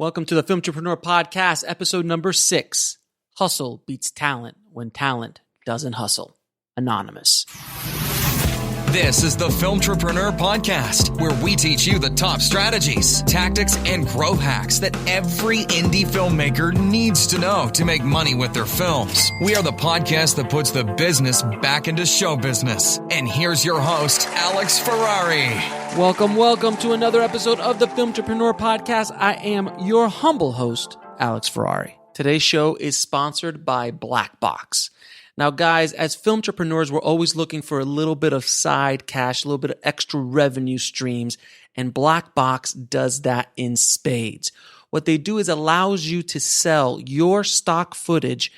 Welcome to the Filmtrepreneur Podcast, episode number 6. Hustle beats talent when talent doesn't hustle. Anonymous. This is the Filmtrepreneur Podcast, where we teach you the top strategies, tactics, and growth hacks that every indie filmmaker needs to know to make money with their films. We are the podcast that puts the business back into show business. And here's your host, Alex Ferrari. Welcome to another episode of the Filmtrepreneur Podcast. I am your humble host, Alex Ferrari. Today's show is sponsored by Blackbox. Now, guys, as filmtrepreneurs, we're always looking for a little bit of side cash, a little bit of extra revenue streams, and Blackbox does that in spades. What they do is allows you to sell your stock footage,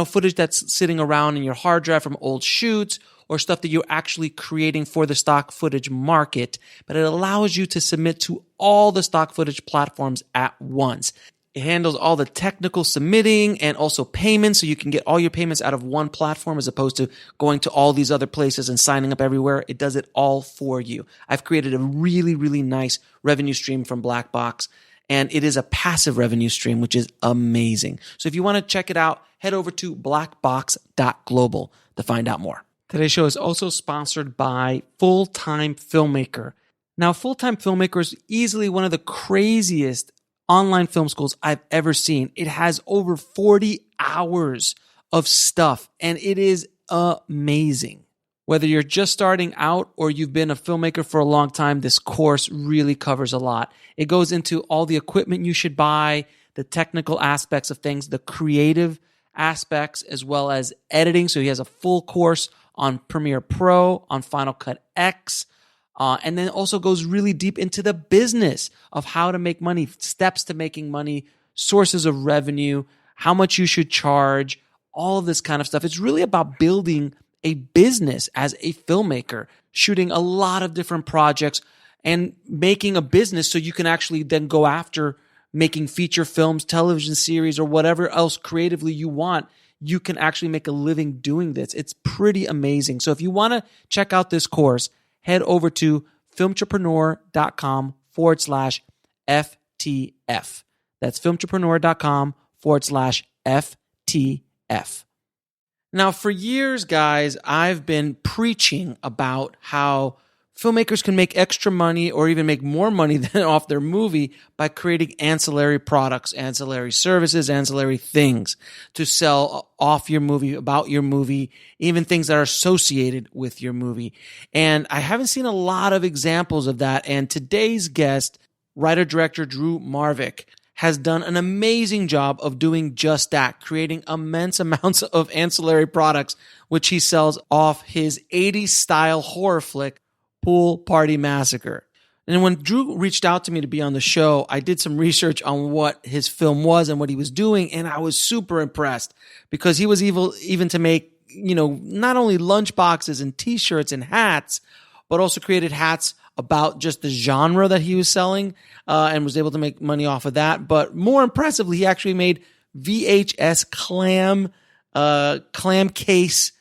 footage that's sitting around in your hard drive from old shoots or stuff that you're actually creating for the stock footage market, but it allows you to submit to all the stock footage platforms at once. It handles all the technical submitting and also payments, so you can get all your payments out of one platform as opposed to going to all these other places and signing up everywhere. It does it all for you. I've created a really, really nice revenue stream from Blackbox, and it is a passive revenue stream, which is amazing. So if you want to check it out, head over to blackbox.global to find out more. Today's show is also sponsored by Full-Time Filmmaker. Now, Full-Time Filmmaker is easily one of the craziest online film schools I've ever seen. It has over 40 hours of stuff, and it is amazing. Whether you're just starting out or you've been a filmmaker for a long time, this course really covers a lot. It goes into all the equipment you should buy, the technical aspects of things, the creative aspects, as well as editing. So he has a full course on Premiere Pro, on Final Cut X, and then also goes really deep into the business of how to make money, steps to making money, sources of revenue, how much you should charge, all of this kind of stuff. It's really about building a business as a filmmaker, shooting a lot of different projects and making a business so you can actually then go after making feature films, television series, or whatever else creatively you want. You can actually make a living doing this. It's pretty amazing. So if you want to check out this course, head over to filmtrepreneur.com/FTF. That's filmtrepreneur.com/FTF. Now, for years, guys, I've been preaching about how filmmakers can make extra money or even make more money than off their movie by creating ancillary products, ancillary services, ancillary things to sell off your movie, about your movie, even things that are associated with your movie. And I haven't seen a lot of examples of that. And today's guest, writer-director Drew Marvick, has done an amazing job of doing just that, creating immense amounts of ancillary products, which he sells off his 80s style horror flick, Pool Party Massacre. And when Drew reached out to me to be on the show, I did some research on what his film was and what he was doing, and I was super impressed because he was even to make, not only lunch boxes and t-shirts and hats, but also created hats about just the genre that he was selling and was able to make money off of that. But more impressively, he actually made VHS clam case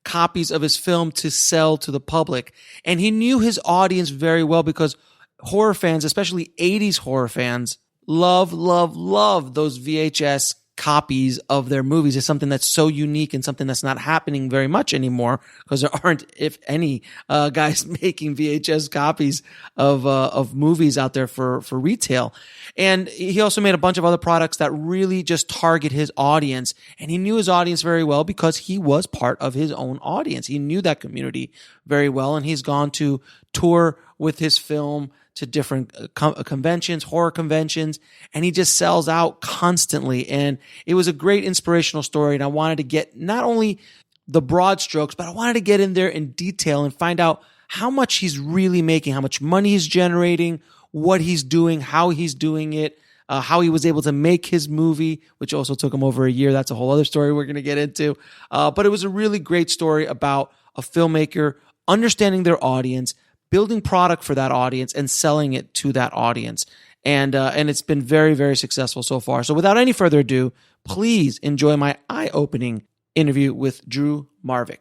copies of his film to sell to the public. And he knew his audience very well because horror fans, especially 80s horror fans, love those VHS copies of their movies. It's something that's so unique and something that's not happening very much anymore because there aren't, if any, guys making VHS copies of movies out there for retail. And he also made a bunch of other products that really just target his audience. And he knew his audience very well because he was part of his own audience. He knew that community very well. And he's gone to tour with his film to different conventions, horror conventions, and he just sells out constantly. And it was a great inspirational story. And I wanted to get not only the broad strokes, but I wanted to get in there in detail and find out how much he's really making, how much money he's generating, what he's doing, how he's doing it, how he was able to make his movie, which also took him over a year. That's a whole other story we're going to get into. But it was a really great story about a filmmaker understanding their audience, building product for that audience and selling it to that audience. And it's been very, very successful so far. So without any further ado, please enjoy my eye-opening interview with Drew Marvick.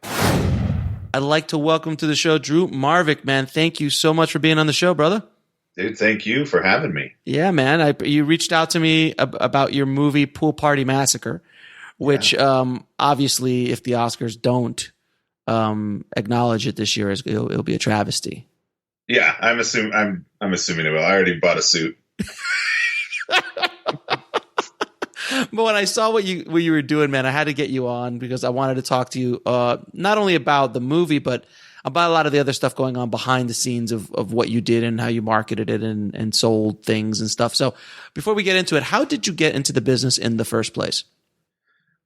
I'd like to welcome to the show Drew Marvick, man. Thank you so much for being on the show, brother. Dude, thank you for having me. Yeah, man. You reached out to me about your movie Pool Party Massacre, which obviously, if the Oscars don't acknowledge it this year, it'll be a travesty. Yeah, I'm assuming it will. I already bought a suit. But when I saw what you were doing, man, I had to get you on because I wanted to talk to you not only about the movie, but about a lot of the other stuff going on behind the scenes of what you did and how you marketed it and sold things and stuff. So before we get into it, how did you get into the business in the first place?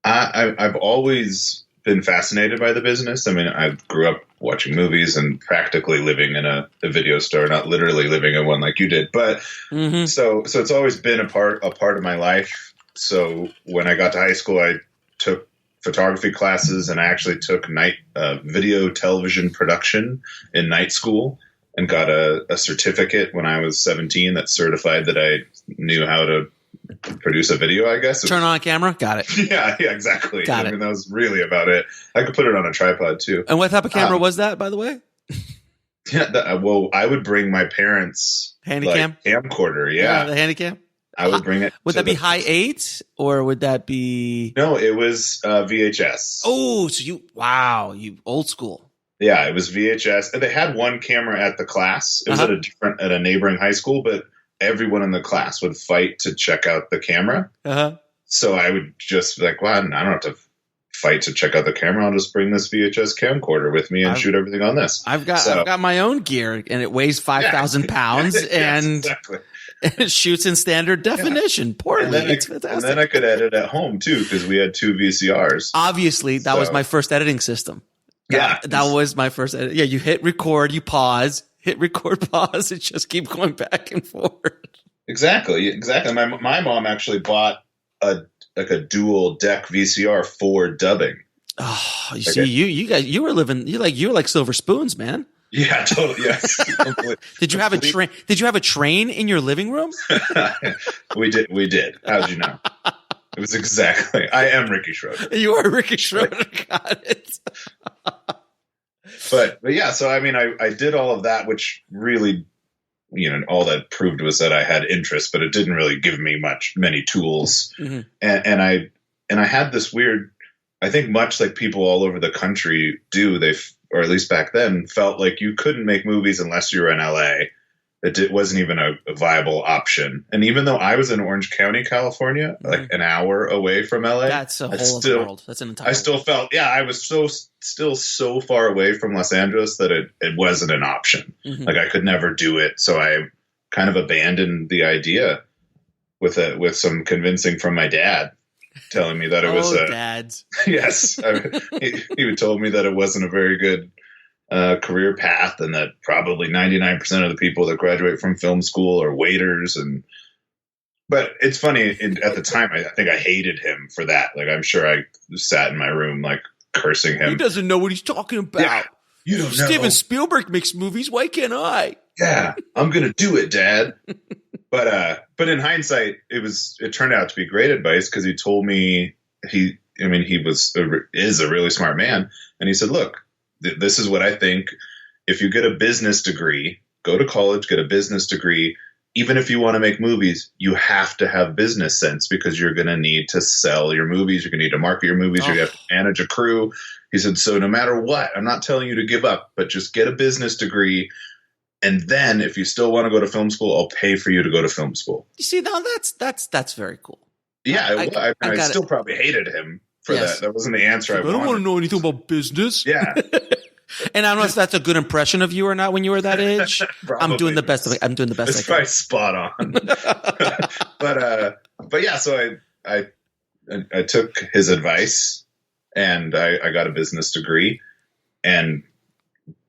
I've always been fascinated by the business. I mean, I grew up watching movies and practically living in a video store, not literally living in one like you did. But so it's always been a part of my life. So when I got to high school, I took photography classes, and I actually took video television production in night school and got a certificate when I was 17 that certified that I knew how to produce a video, I guess. Turn on a camera? Got it. Yeah, exactly. Got it. I mean, that was really about it. I could put it on a tripod too. And what type of camera was that, by the way? Yeah, well, I would bring my parents' Handycam? Camcorder, yeah. The Handycam? I would bring it. Would that be high 8 or would that be? No, it was VHS. Oh, so you old school. Yeah, it was VHS. And they had one camera at the class. It was at a neighboring high school, but everyone in the class would fight to check out the camera. So I would just be like, well, I don't have to fight to check out the camera. I'll just bring this VHS camcorder with me and shoot everything on this. I've got my own gear, and it weighs 5,000 pounds, and exactly. It shoots in standard definition. Poorly. It's fantastic. And then I could edit at home too, because we had 2 VCRs. Obviously, that was my first editing system. That was my first edit. Yeah, you hit record, you pause, hit record, pause. It just keeps going back and forth. Exactly. My mom actually bought a dual deck VCR for dubbing. Oh, you see, you guys, you were like silver spoons, man. Yeah, totally. Yes. Did you have a train? Did you have a train in your living room? We did. How'd you know? It was exactly. I am Ricky Schroeder. You are Ricky Schroeder. Got it. But yeah, so I mean, I did all of that, which really, all that proved was that I had interest, but it didn't really give me many tools. Mm-hmm. And I had this weird, I think much like people all over the country do, or at least back then, felt like you couldn't make movies unless you were in LA. It wasn't even a viable option. And even though I was in Orange County, California, like an hour away from LA, that's a whole other world. That's an entire I still felt, I was still so far away from Los Angeles that it wasn't an option. Mm-hmm. Like I could never do it. So I kind of abandoned the idea with some convincing from my dad, telling me that it was dads. Yes. He told me that it wasn't a very good career path, and that probably 99% of the people that graduate from film school are waiters. But it's funny, at the time, I think I hated him for that. Like, I'm sure I sat in my room, like, cursing him. He doesn't know what he's talking about. Yeah, you don't know. Steven Spielberg makes movies. Why can't I? Yeah, I'm going to do it, Dad. But in hindsight, it turned out to be great advice, because he told me he is a really smart man. And he said, look, this is what I think. If you get a business degree, go to college, get a business degree. Even if you want to make movies, you have to have business sense, because you're going to need to sell your movies. You're going to need to market your movies. You're going to have to manage a crew. He said, so no matter what, I'm not telling you to give up, but just get a business degree. And then if you still want to go to film school, I'll pay for you to go to film school. You see, now that's very cool. Yeah, I still probably hated him for that. That wasn't the answer I wanted. I don't want to know anything about business. Yeah. And I don't know if that's a good impression of you or not when you were that age. I'm doing the best. I'm doing the best. It's probably spot on. but yeah, so I took his advice, and I got a business degree, and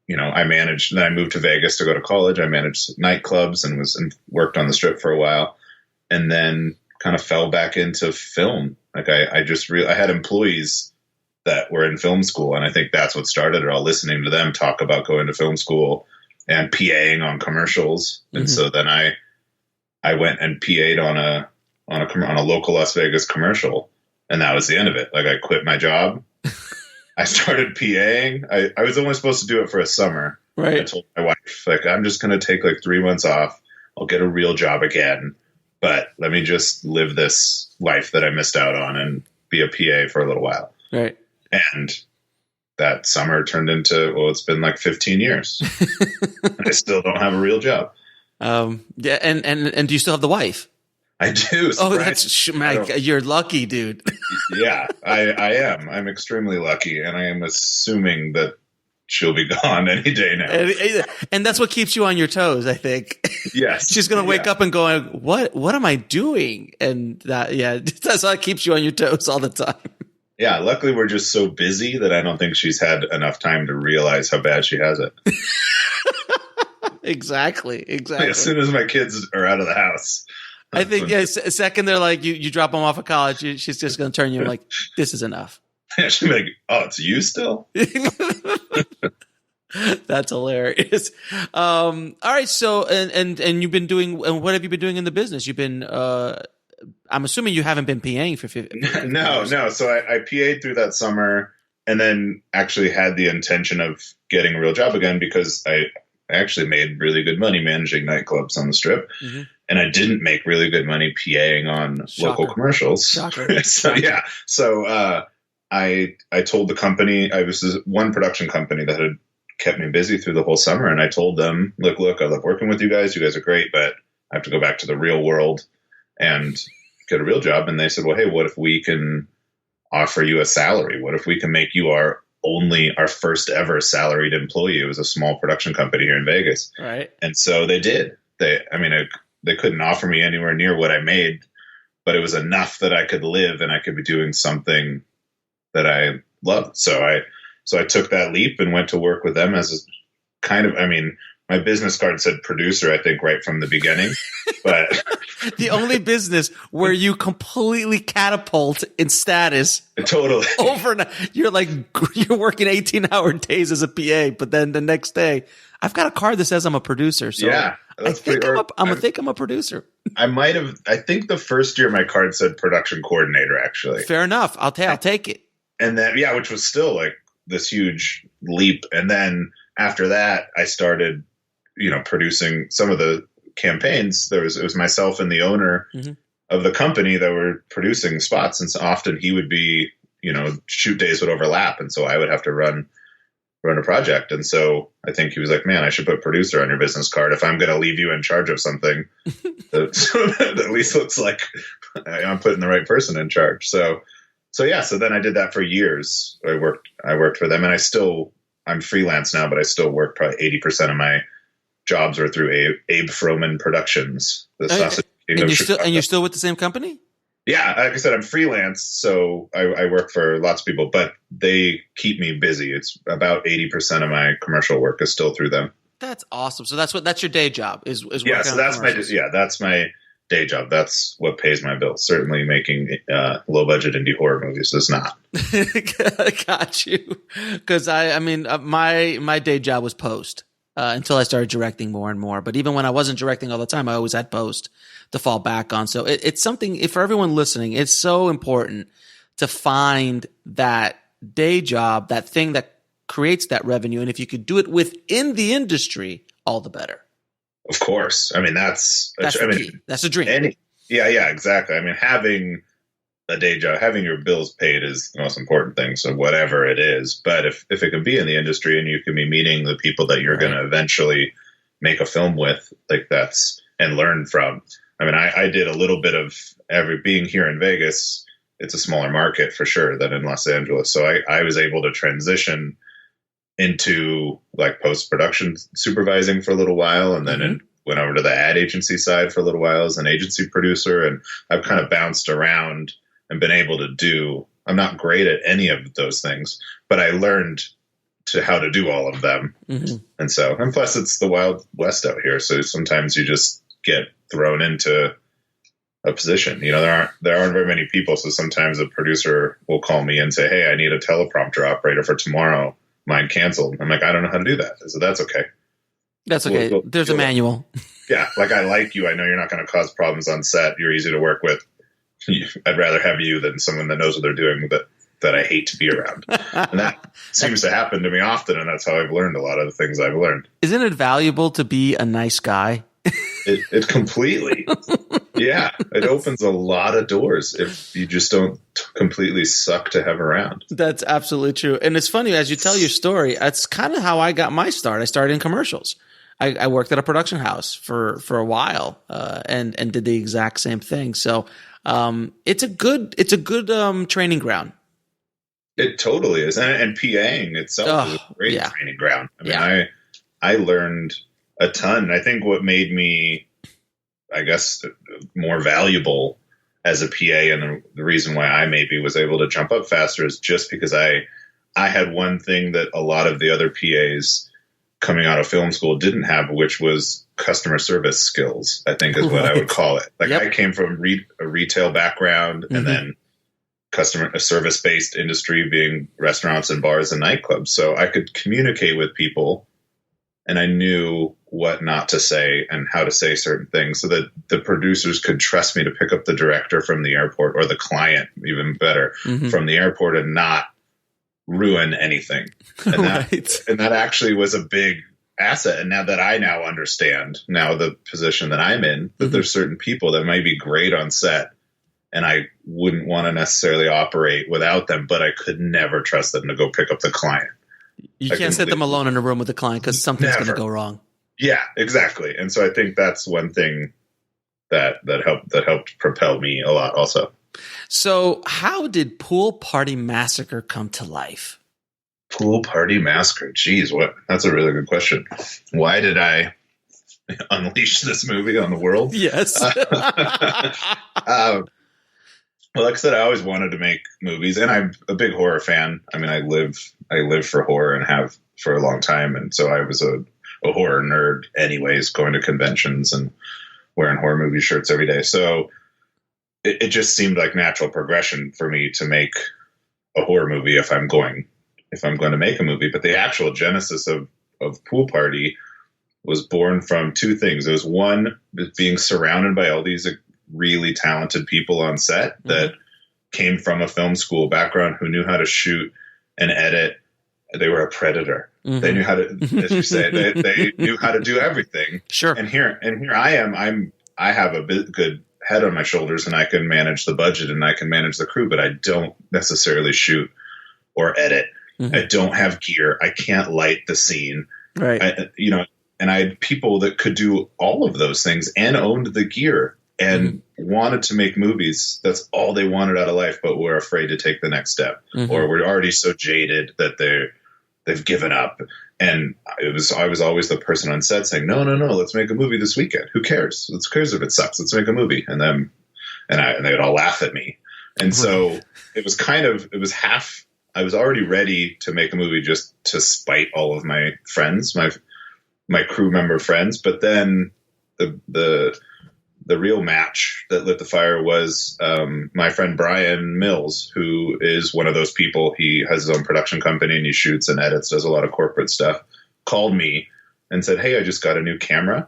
I managed. Then I moved to Vegas to go to college. I managed nightclubs and worked on the Strip for a while, and then kind of fell back into film. Like I had employees that were in film school, and I think that's what started it all, listening to them talk about going to film school and PAing on commercials. Mm-hmm. And so then I went and PA'd on a local Las Vegas commercial, and that was the end of it. Like, I quit my job. I started PAing. I was only supposed to do it for a summer. Right. I told my wife, like, I'm just going to take like 3 months off. I'll get a real job again, but let me just live this life that I missed out on and be a PA for a little while. Right. And that summer turned into, well, it's been like 15 years. I still don't have a real job. Yeah. And do you still have the wife? I do. Oh, you're lucky, dude. Yeah, I am. I'm extremely lucky, and I am assuming that she'll be gone any day now. And that's what keeps you on your toes, I think. Yes. She's going to wake up and go, what am I doing? And that's how it keeps you on your toes all the time. Yeah, luckily we're just so busy that I don't think she's had enough time to realize how bad she has it. Exactly. As soon as my kids are out of the house. I think, second they're like, you drop them off at college, she's just going to turn you like, this is enough. She'll be like, oh, it's you still? That's hilarious. All right. So, and you've been doing, and what have you been doing in the business? You've been, I'm assuming you haven't been PAing for 50 No. So I PA'd through that summer and then actually had the intention of getting a real job again because I actually made really good money managing nightclubs on the Strip. Mm-hmm. And I didn't make really good money PAing on local commercials. Shocker. So I told the company, I was one production company that had kept me busy through the whole summer. And I told them, look, I love working with you guys. You guys are great, but I have to go back to the real world and get a real job. And they said, well, hey, what if we can offer you a salary? What if we can make you our first ever salaried employee? It was a small production company here in Vegas. Right. And so they did. They couldn't offer me anywhere near what I made, but it was enough that I could live and I could be doing something that I loved. So I took that leap and went to work with them as a kind of, my business card said producer, I think, right from the beginning, but the only business where you completely catapult in status. Totally. Overnight. You're working 18-hour days as a PA, but then the next day, I've got a card that says I'm a producer. So yeah, I think I'm a producer. I think the first year my card said production coordinator, actually. Fair enough. I'll take it. And then, which was still like this huge leap. And then after that, I started, producing some of the campaigns. It was myself and the owner of the company that were producing spots. And so often he would be, shoot days would overlap. And so I would have to run a project. And so I think he was like, man, I should put producer on your business card. If I'm going to leave you in charge of something, that at least looks like I'm putting the right person in charge. So then I did that for years. I worked for them, and I'm freelance now, but I still work. Probably 80% of my jobs are through Abe Froman Productions. And you're still with the same company? Yeah, like I said, I'm freelance, so I work for lots of people, but they keep me busy. It's about 80% of my commercial work is still through them. That's awesome. So that's your day job is working yeah. So that's my day job. That's what pays my bills. Certainly, making low budget indie horror movies is not. Got you. Because my day job was post until I started directing more and more. But even when I wasn't directing all the time, I always had post to fall back on. So it's something, for everyone listening, it's so important to find that day job, that thing that creates that revenue. And if you could do it within the industry, all the better. Of course. That's the key. That's a dream. Yeah, exactly. Having a day job, having your bills paid is the most important thing. So whatever it is, but if it can be in the industry and you can be meeting the people that you're going to eventually make a film with, and learn from. I did a little bit of being here in Vegas. It's a smaller market for sure than in Los Angeles. So I was able to transition into post-production supervising for a little while. And then went over to the ad agency side for a little while as an agency producer. And I've kind of bounced around and been able to do, I'm not great at any of those things, but I learned how to do all of them. And plus it's the Wild West out here. So sometimes you just get thrown into a position. There aren't very many people. So sometimes a producer will call me and say, hey, I need a teleprompter operator for tomorrow. Mine canceled. I'm like, I don't know how to do that. So that's okay. That's okay. There's a manual. Yeah. I like you. I know you're not going to cause problems on set. You're easy to work with. I'd rather have you than someone that knows what they're doing, that I hate to be around. And that seems to happen to me often. And that's how I've learned a lot of the things I've learned. Isn't it valuable to be a nice guy? It completely, yeah, it opens a lot of doors if you just don't completely suck to have around. That's absolutely true. And it's funny, as you tell your story, that's kind of how I got my start. I started in commercials. I worked at a production house for a while, and did the exact same thing. So, it's a good training ground. It totally is. And PAing itself is a great training ground. I mean, I learned a ton. I think what made me, I guess, more valuable as a PA, and the reason why I maybe was able to jump up faster, is just because I had one thing that a lot of the other PAs coming out of film school didn't have, which was customer service skills, I think is what I would call it. Like, I came from a retail background, and then customer service based industry being restaurants and bars and nightclubs. So I could communicate with people, and I knew what not to say and how to say certain things, so that the producers could trust me to pick up the director from the airport, or the client, even better, from the airport, and not ruin anything. And that actually was a big asset. And now that I now understand the position that I'm in, that there's certain people that might be great on set, and I wouldn't want to necessarily operate without them, but I could never trust them to go pick up the client. You can't set them alone in a room with the client, because something's going to go wrong. Yeah, exactly. And so I think that's one thing that helped propel me a lot also. So how did Pool Party Massacre come to life? Pool Party Massacre. Geez, that's a really good question. Why did I unleash this movie on the world? Yes. Well, like I said, I always wanted to make movies, and I'm a big horror fan. I mean, I live for horror and have for a long time. And so I was a horror nerd anyways, going to conventions and wearing horror movie shirts every day. So it just seemed like natural progression for me to make a horror movie if I'm going to make a movie. But the actual genesis of Pool Party was born from two things. It was one, being surrounded by all these really talented people on set that came from a film school background, who knew how to shoot and edit. They were a predator. They knew how to, as you say, they knew how to do everything. Sure. And here I am. I have a good head on my shoulders, and I can manage the budget and I can manage the crew, but I don't necessarily shoot or edit. I don't have gear. I can't light the scene. Right. And I had people that could do all of those things and owned the gear and wanted to make movies. That's all they wanted out of life, but were afraid to take the next step, or were already so jaded that they've given up. And I was always the person on set saying, no, let's make a movie this weekend. Who cares? Who cares if it sucks? Let's make a movie. And they would all laugh at me. And so it was half. I was already ready to make a movie just to spite all of my friends, my crew member friends. But then the real match that lit the fire was my friend Brian Mills, who is one of those people. He has his own production company, and he shoots and edits, does a lot of corporate stuff. Called me and said, "Hey, I just got a new camera.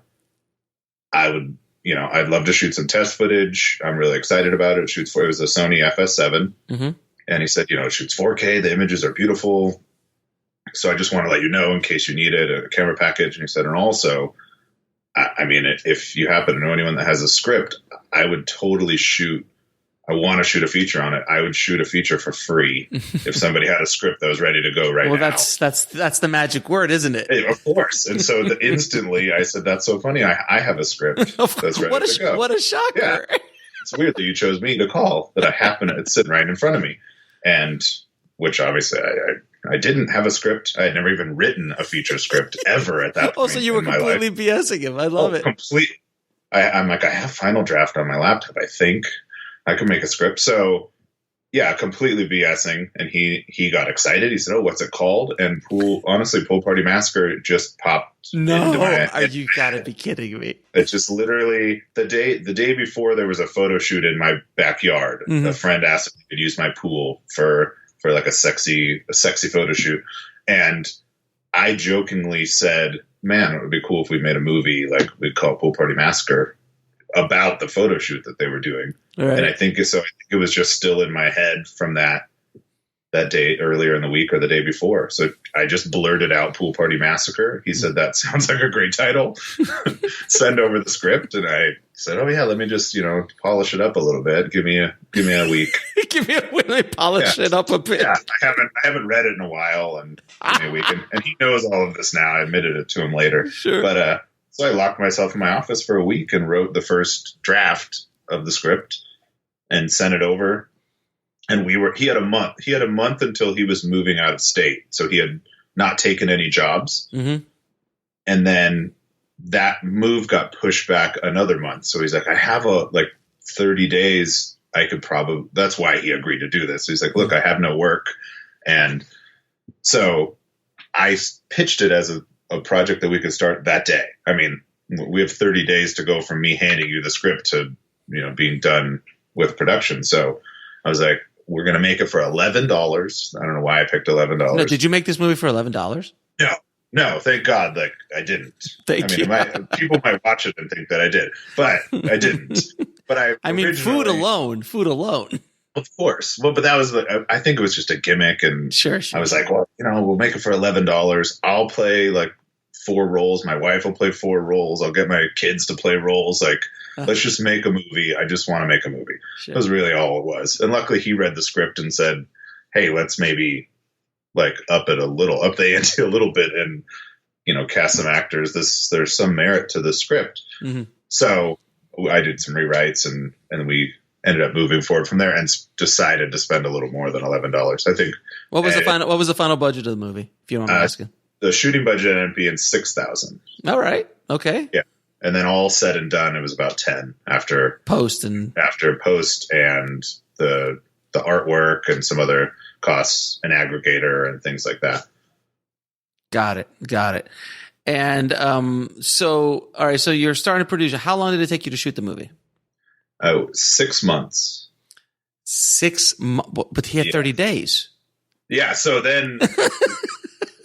I'd love to shoot some test footage. I'm really excited about it. It was a Sony FS7. And he said, it shoots 4K. The images are beautiful. So I just want to let you know in case you need it, a camera package." And he said, and also, I mean, if you happen to know anyone that has a script, I would totally I want to shoot a feature on it. I would shoot a feature for free if somebody had a script that was ready to go now. Well, that's the magic word, isn't it? Of course. And so instantly I said, that's so funny. I have a script that's ready to go. What a shocker. Yeah. It's weird that you chose me to call, that it's sitting right in front of me. And which obviously I didn't have a script. I had never even written a feature script ever at that point. So you were completely BSing him. I love it. Complete. I'm like, I have Final Draft on my laptop. I think I could make a script. So yeah, completely BSing. And he got excited. He said, "Oh, what's it called?" And Pool Party Massacre just popped. You gotta be kidding me. It's just literally the day before there was a photo shoot in my backyard. A friend asked if he could use my pool for like a sexy photo shoot. And I jokingly said, "Man, it would be cool if we made a movie like we'd call Pool Party Massacre about the photo shoot that they were doing." Right. And I think it was just still in my head from that that day earlier in the week or the day before. So I just blurted out Pool Party Massacre. He said, that sounds like a great title. Send over the script. And I said, oh yeah, let me just, polish it up a little bit. Give me a week. Give me a week. Let me polish it up a bit. Yeah. I haven't read it in a while, and give me a week. And he knows all of this now. I admitted it to him later. Sure. But, so I locked myself in my office for a week and wrote the first draft of the script and sent it over. And he had a month until he was moving out of state. So he had not taken any jobs. Mm-hmm. And then that move got pushed back another month. So he's like, I have 30 days. I could probably, that's why he agreed to do this. He's like, look, I have no work. And so I pitched it as a project that we could start that day. I mean, we have 30 days to go from me handing you the script to, being done with production. So I was like, we're going to make it for $11. I don't know why I picked $11. No, did you make this movie for $11? No, thank God. I didn't. People might watch it and think that I did, but I didn't. But I mean, food alone. Of course. Well, but that was, I think it was just a gimmick. And sure. I was like, well, we'll make it for $11. I'll play 4 roles. My wife will play 4 roles. I'll get my kids to play roles. Let's just make a movie. I just want to make a movie. Sure. That was really all it was. And luckily he read the script and said, hey, let's maybe up the ante a little bit and, cast some actors. There's some merit to the script. Mm-hmm. So I did some rewrites and we ended up moving forward from there and decided to spend a little more than $11. I think. What was the final budget of the movie, if you don't mind asking? The shooting budget ended up being $6,000. All right. Okay. Yeah. And then all said and done, it was about 10 after post and the artwork and some other costs, an aggregator and things like that. Got it. And so all right, so you're starting to produce. How long did it take you to shoot the movie? 6 months. 6 months, but he had 30 days. Yeah. So then,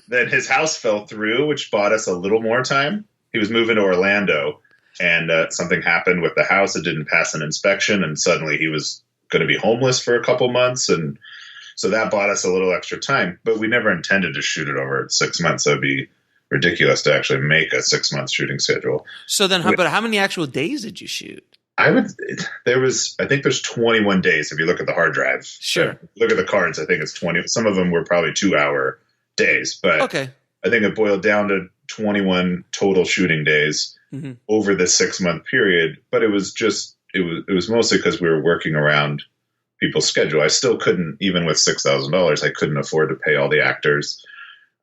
then his house fell through, which bought us a little more time. He was moving to Orlando, and something happened with the house. It didn't pass an inspection, and suddenly he was going to be homeless for a couple months. And so that bought us a little extra time, but we never intended to shoot it over 6 months. That would be ridiculous to actually make a 6 month shooting schedule. So then, but how many actual days did you shoot? I think there's 21 days if you look at the hard drive. Sure. Look at the cards. I think it's 20. Some of them were probably 2-hour days, but okay. I think it boiled down to 21 total shooting days over the 6 month period. But it was mostly because we were working around people's schedule. I still couldn't, even with $6,000, I couldn't afford to pay all the actors.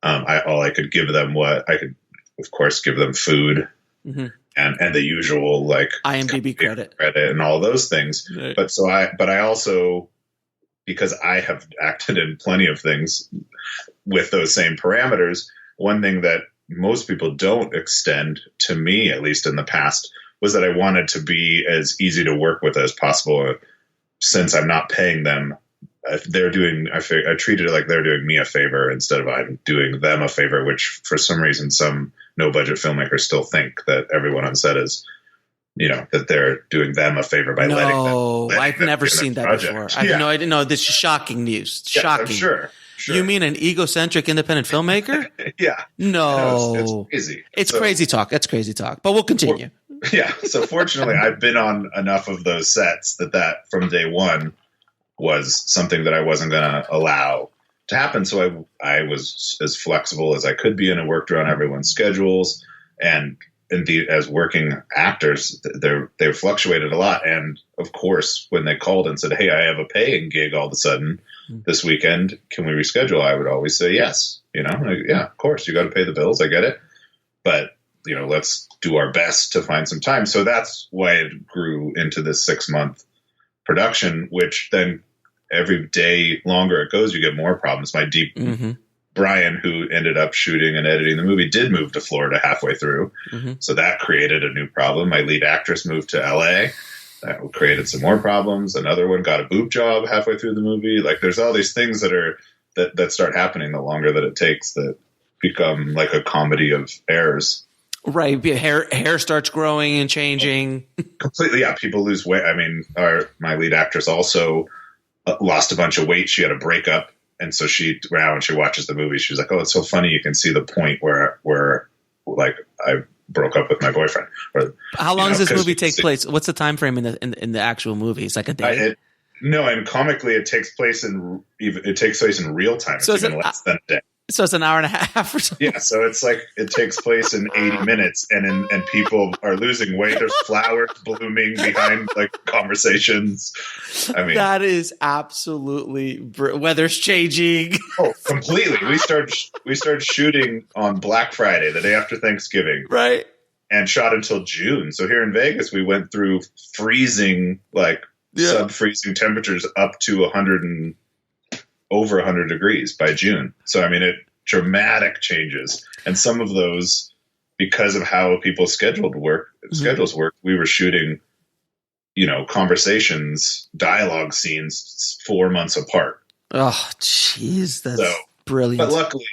I could give them I could, of course, give them food and the usual IMDb credit and all those things. Right. But I also, because I have acted in plenty of things with those same parameters, one thing that most people don't extend, to me at least in the past, was that I wanted to be as easy to work with as possible. Since I'm not paying them, I treated it like they're doing me a favor instead of I'm doing them a favor, which for some reason some no budget filmmakers still think that everyone on set is, that they're doing them a favor by letting them. No, I've never seen that before. I didn't know. This is shocking news. Shocking. Sure. You mean an egocentric independent filmmaker? Yeah. No. It's crazy. It's crazy talk. That's crazy talk. But we'll continue. Yeah. So fortunately, I've been on enough of those sets that from day one was something that I wasn't going to allow to happen. So I was as flexible as I could be, and I worked around everyone's schedules. And as working actors, they fluctuated a lot. And of course, when they called and said, "Hey, I have a paying gig all of a sudden this weekend, can we reschedule?" I would always say yes. Yeah, of course, you got to pay the bills. I get it. But let's do our best to find some time. So that's why it grew into this 6 month production, which then every day longer it goes, you get more problems. Brian, who ended up shooting and editing the movie, did move to Florida halfway through. So that created a new problem. My lead actress moved to LA. That created some more problems. Another one got a boob job halfway through the movie. There's all these things that start happening the longer that it takes, that become like a comedy of errors. Right. Hair starts growing and changing. Completely. Yeah. People lose weight. I mean, my lead actress also lost a bunch of weight. She had a breakup and so now when she watches the movie, she's like, "Oh, it's so funny. You can see the point where like I broke up with my boyfriend." Or, how long does this movie take place? What's the time frame in the actual movie? It's like a day. No, and comically, it takes place in real time. It's even less than a day. So it's an hour and a half or something. Yeah, so it's like it takes place in 80 minutes, and people are losing weight. There's flowers blooming behind like conversations. I mean, that is absolutely weather's changing. Oh, completely. We started shooting on Black Friday, the day after Thanksgiving, right? And shot until June. So here in Vegas, we went through freezing, like sub-freezing temperatures up to over 100 degrees by June. So, I mean, dramatic changes. And some of those, because of how people's schedules work, we were shooting, conversations, dialogue scenes 4 months apart. Oh, jeez. That's brilliant. But luckily,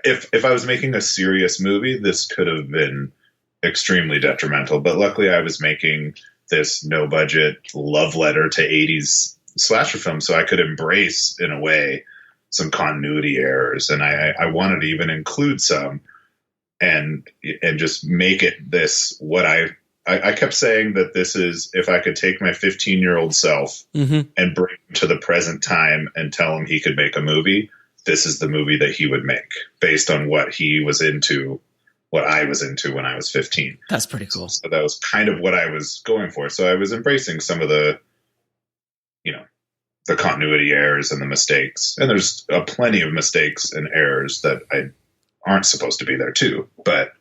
if I was making a serious movie, this could have been extremely detrimental. But luckily, I was making this no-budget love letter to 80s slasher film, so I could embrace, in a way, some continuity errors, and I wanted to even include some, and just make it this what I kept saying that this is, if I could take my 15-year-old self and bring him to the present time and tell him he could make a movie, this is the movie that he would make based on what he was into, what I was into when I was 15. That's pretty cool. So that was kind of what I was going for. So I was embracing some of the the continuity errors and the mistakes. And there's plenty of mistakes and errors that aren't supposed to be there too. But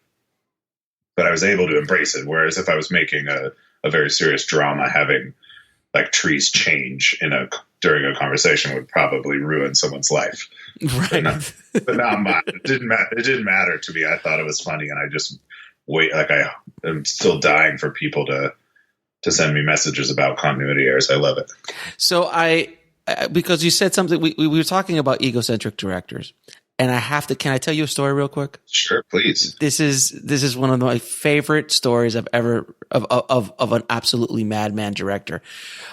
I was able to embrace it. Whereas if I was making a very serious drama, having like trees change during a conversation would probably ruin someone's life. Right. But not mine. It didn't matter to me. I thought it was funny, and I just I'm still dying for people to send me messages about continuity errors. I love it. So because you said something, we were talking about egocentric directors, and can I tell you a story real quick? Sure, please. This is one of my favorite stories I've ever of an absolutely madman director.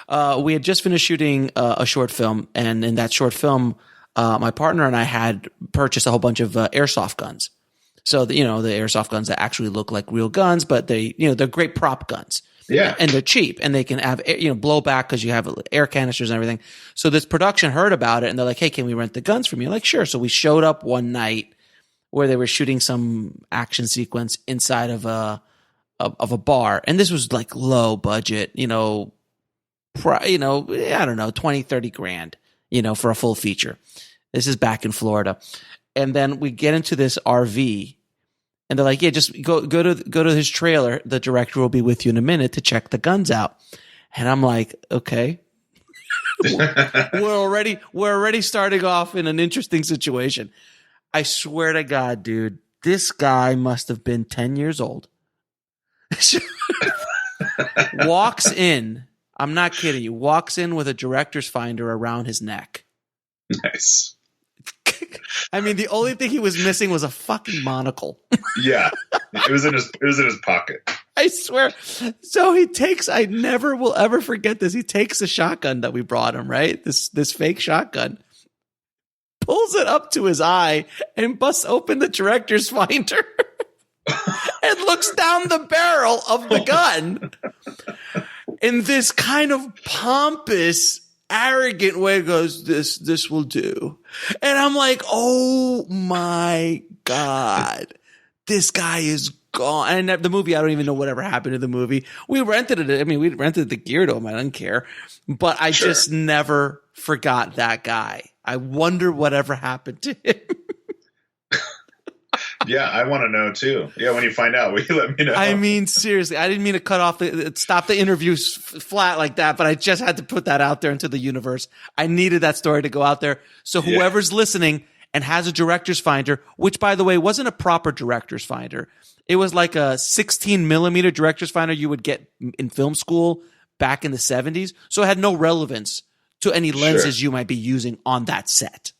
We had just finished shooting a short film, and in that short film, my partner and I had purchased a whole bunch of airsoft guns. So the airsoft guns that actually look like real guns, but they're great prop guns. Yeah. And they're cheap, and they can have, blowback because you have air canisters and everything. So this production heard about it, and they're like, "Hey, can we rent the guns from you?" Like, sure. So we showed up one night where they were shooting some action sequence inside of a bar. And this was like low budget, I don't know, 20, 30 grand, for a full feature. This is back in Florida. And then we get into this RV, and they're like, "Yeah, just go to his trailer. The director will be with you in a minute to check the guns out." And I'm like, "Okay." we're already starting off in an interesting situation. I swear to God, dude, this guy must have been 10 years old. Walks in, I'm not kidding you, walks in with a director's finder around his neck. Nice. I mean, the only thing he was missing was a fucking monocle. Yeah, it was in his pocket. I swear. So I never will ever forget this. He takes a shotgun that we brought him, right? This fake shotgun, pulls it up to his eye, and busts open the director's finder and looks down the barrel of the gun in this kind of pompous, arrogant way. Goes, this will do. And I'm like, oh my God, this guy is gone. And the movie, I don't even know whatever happened to the movie. We rented it. I mean, we rented the gear to him. I don't care. But I just never forgot that guy. I wonder whatever happened to him. Yeah, I want to know too. Yeah, when you find out, will you let me know? I mean, seriously, I didn't mean to stop the interviews flat like that, but I just had to put that out there into the universe. I needed that story to go out there. So whoever's listening and has a director's finder, which by the way, wasn't a proper director's finder. It was like a 16 millimeter director's finder you would get in film school back in the 70s. So it had no relevance to any lenses you might be using on that set.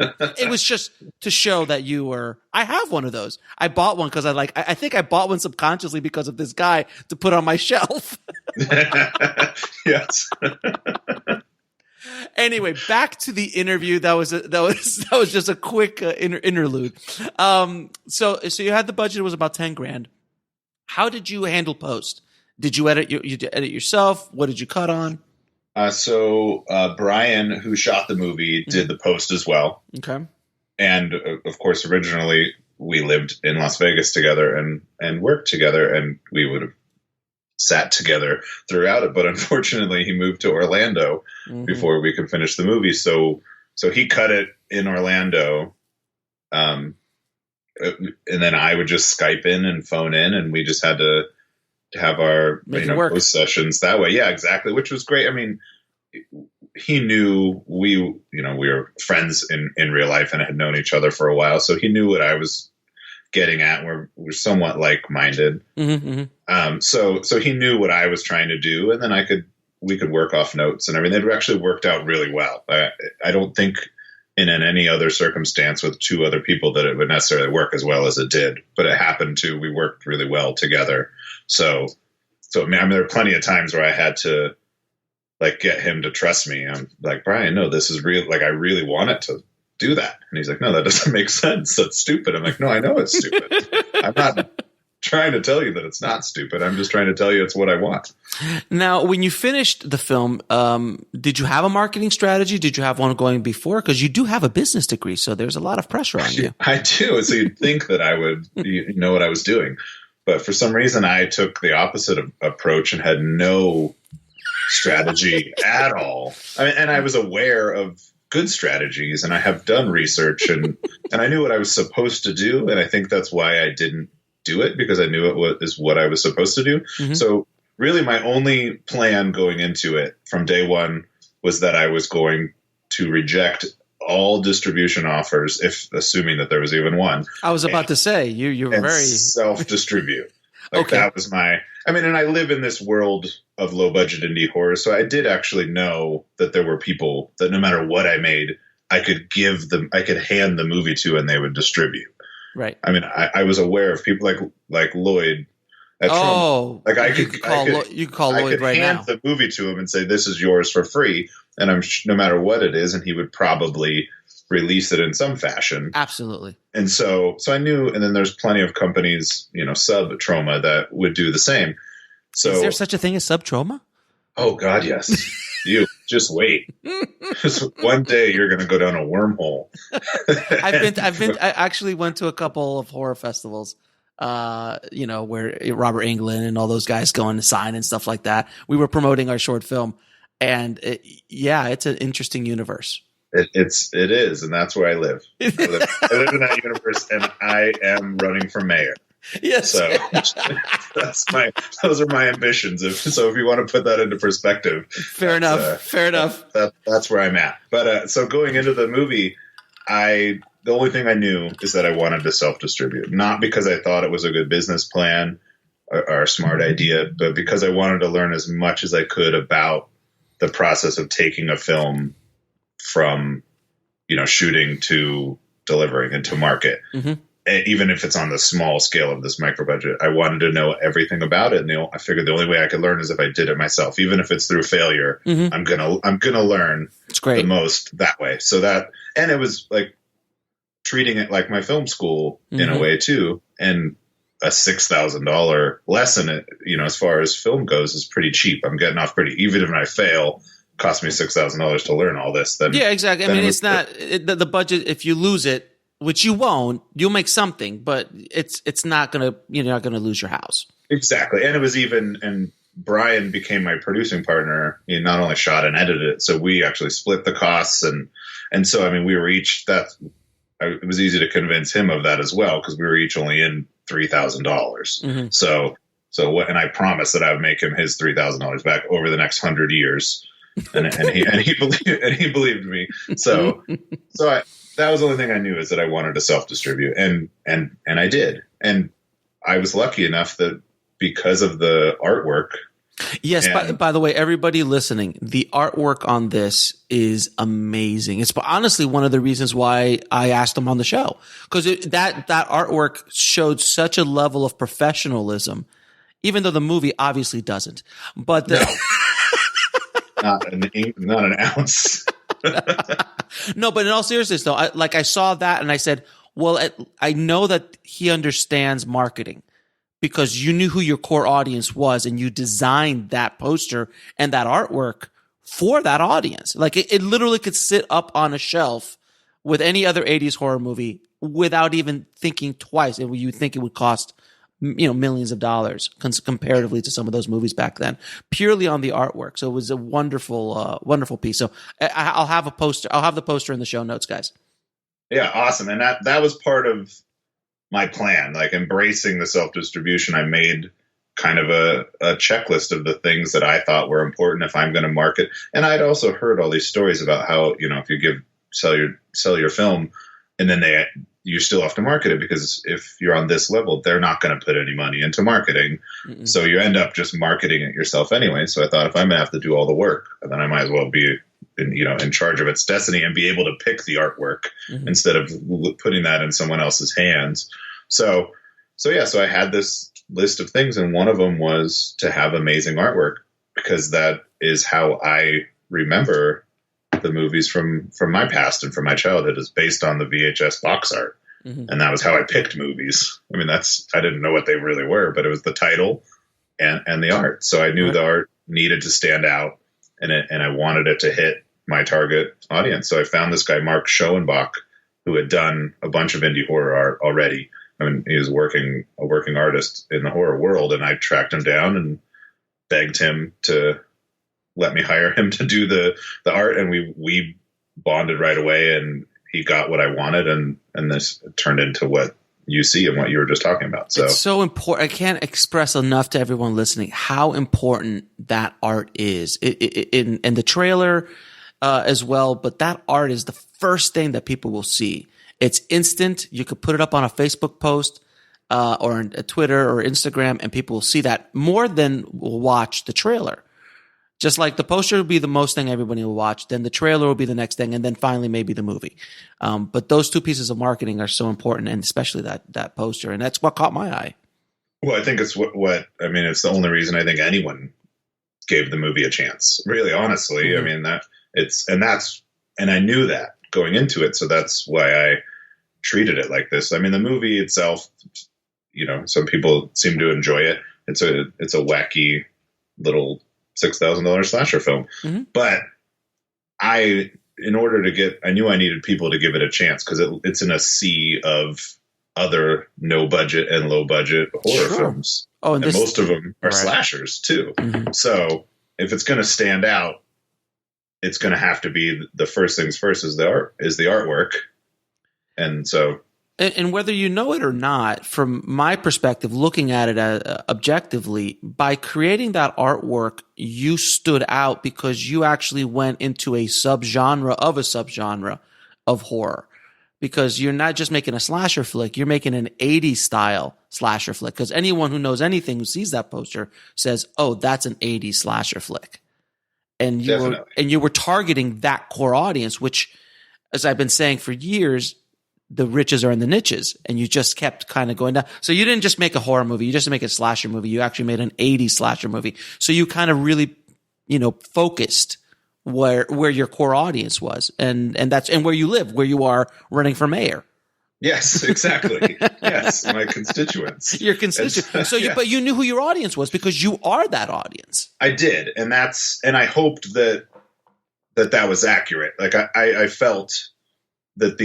It was just to show that I have one of those. I bought one because I think I bought one subconsciously because of this guy to put on my shelf. Yes. Anyway, back to the interview. That was just a quick interlude. So you had the budget. It was about 10 grand. How did you handle post? Did you edit edit yourself? What did you cut on? So Brian, who shot the movie, did the post as well. Okay. And of course, originally we lived in Las Vegas together and worked together, and we would have sat together throughout it. But unfortunately, he moved to Orlando before we could finish the movie. So he cut it in Orlando. And then I would just Skype in and phone in, and we just had to have our post sessions that way. Yeah, exactly. Which was great. I mean, he knew we were friends in real life and had known each other for a while. So he knew what I was getting at. We're somewhat like-minded. So he knew what I was trying to do, and then we could work off notes and everything. It actually worked out really well. I don't think in any other circumstance with two other people that it would necessarily work as well as it did, but it happened to. We worked really well together. So I mean, there are plenty of times where I had to get him to trust me. I'm like, Brian, no, this is real. I really want it to do that. And he's like, no, that doesn't make sense. That's stupid. I'm like, no, I know it's stupid. I'm not trying to tell you that it's not stupid. I'm just trying to tell you it's what I want. Now, when you finished the film, did you have a marketing strategy? Did you have one going before? Because you do have a business degree, so there's a lot of pressure on you. I do. So you'd think that I would know what I was doing. But for some reason, I took the opposite approach and had no strategy at all. I mean, and I was aware of good strategies, and I have done research, and I knew what I was supposed to do. And I think that's why I didn't do it, because I knew is what I was supposed to do. So really my only plan going into it from day one was that I was going to reject all distribution offers, assuming that there was even one. I was about to say, you were very self-distribute. Okay. That was and I live in this world of low budget indie horror. So I did actually know that there were people that no matter what I made, I could hand the movie to and they would distribute. Right. I mean, I was aware of people like Lloyd. Oh, you could call Lloyd right now. I could hand the movie to him and say, "This is yours for free," and no matter what it is, and he would probably release it in some fashion. Absolutely. And so I knew. And then there's plenty of companies, sub Trauma, that would do the same. So is there such a thing as sub Trauma? Oh God, yes. You just wait. Just one day you're going to go down a wormhole. I actually went to a couple of horror festivals, where Robert Englund and all those guys go on to sign and stuff like that. We were promoting our short film, and it's an interesting universe. It is, and that's where I live. I live in that universe, and I am running for mayor. Yes. So those are my ambitions. If you want to put that into perspective, fair enough. That's where I'm at. But so going into the movie, the only thing I knew is that I wanted to self-distribute, not because I thought it was a good business plan or a smart idea, but because I wanted to learn as much as I could about the process of taking a film from, shooting to delivering and to market. Even if it's on the small scale of this micro budget, I wanted to know everything about it. And I figured the only way I could learn is if I did it myself, even if it's through failure. I'm gonna learn the most that way. So and it was like treating it like my film school in a way too. And a $6,000 lesson, as far as film goes, is pretty cheap. I'm getting off even if I fail. Cost me $6,000 to learn all this. Then yeah, exactly. I mean, it's not the budget. If you lose it, which you won't, you'll make something, but it's not gonna, you're not gonna lose your house. Exactly. And it was and Brian became my producing partner. He not only shot and edited it, so we actually split the costs, and so I mean we were each it was easy to convince him of that as well, because we were each only in $3,000. So and I promised that I would make him his $3,000 back over the next 100 years, and he believed me. So that was the only thing I knew, is that I wanted to self-distribute, and I did. And I was lucky enough that because of the artwork. Yes. By the way, everybody listening, the artwork on this is amazing. It's honestly one of the reasons why I asked him on the show, because that artwork showed such a level of professionalism, even though the movie obviously doesn't. But not an ounce. No, but in all seriousness, though, I saw that and I said, well, I know that he understands marketing because you knew who your core audience was and you designed that poster and that artwork for that audience. Like it literally could sit up on a shelf with any other 80s horror movie without even thinking twice. And you think it would cost, millions of dollars comparatively to some of those movies back then, purely on the artwork. So it was a wonderful, wonderful piece. So I'll have a poster. I'll have the poster in the show notes, guys. Yeah, awesome. And that was part of my plan, like embracing the self-distribution. I made kind of a checklist of the things that I thought were important if I'm going to market. And I'd also heard all these stories about how, if you sell your film and then you still have to market it, because if you're on this level, they're not going to put any money into marketing. Mm-mm. So you end up just marketing it yourself anyway. So I thought if I'm going to have to do all the work, then I might as well be in charge of its destiny and be able to pick the artwork instead of putting that in someone else's hands. So I had this list of things, and one of them was to have amazing artwork, because that is how I remember the movies from my past and from my childhood, is based on the VHS box art. Mm-hmm. And that was how I picked movies. I mean, I didn't know what they really were, but it was the title and the art. So I knew the art needed to stand out, and I wanted it to hit my target audience. So I found this guy, Mark Schoenbach, who had done a bunch of indie horror art already. I mean, he was a working artist in the horror world, and I tracked him down and begged him to let me hire him to do the art, and we bonded right away, and he got what I wanted, and this turned into what you see and what you were just talking about. So it's so important. I can't express enough to everyone listening how important that art is in the trailer as well. But that art is the first thing that people will see. It's instant. You could put it up on a Facebook post or on Twitter or Instagram, and people will see that more than will watch the trailer. Just like the poster will be the most thing everybody will watch, then the trailer will be the next thing, and then finally maybe the movie. But those two pieces of marketing are so important, and especially that poster, and that's what caught my eye. Well, I think it's it's the only reason I think anyone gave the movie a chance. Really, honestly, mm-hmm. I mean and I knew that going into it, so that's why I treated it like this. I mean, the movie itself, some people seem to enjoy it. It's a wacky little $6,000 slasher film. Mm-hmm. But I knew I needed people to give it a chance, because it's in a sea of other no budget and low budget horror films. Oh, and most of them are slashers too. Mm-hmm. So if it's going to stand out, it's going to have to be the first things first is the artwork. And so, and whether you know it or not, from my perspective, looking at it objectively, by creating that artwork, you stood out because you actually went into a subgenre of horror. Because you're not just making a slasher flick, you're making an 80s style slasher flick. Because anyone who knows anything, who sees that poster, says, "Oh, that's an 80s slasher flick." And you were targeting that core audience, which, as I've been saying for years, the riches are in the niches, and you just kept kind of going down. So you didn't just make a horror movie. You just make a slasher movie. You actually made an 80s slasher movie. So you kind of really, focused where your core audience was, and where you live, where you are running for mayor. Yes, exactly. Yes. My constituents. Your constituents. So but you knew who your audience was because you are that audience. I did. And I hoped that was accurate. Like I felt that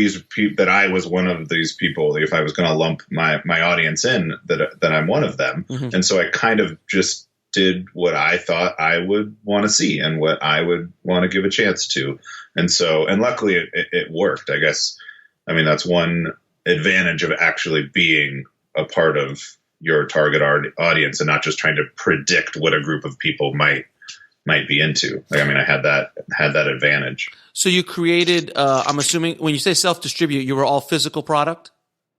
that I was one of these people, if I was going to lump my audience in, that I'm one of them. Mm-hmm. And so I kind of just did what I thought I would want to see and what I would want to give a chance to. And luckily it worked, I guess. I mean, that's one advantage of actually being a part of your target audience and not just trying to predict what a group of people might be into. Like, I mean, I had that advantage. So you created, I'm assuming when you say self-distribute, you were all physical product?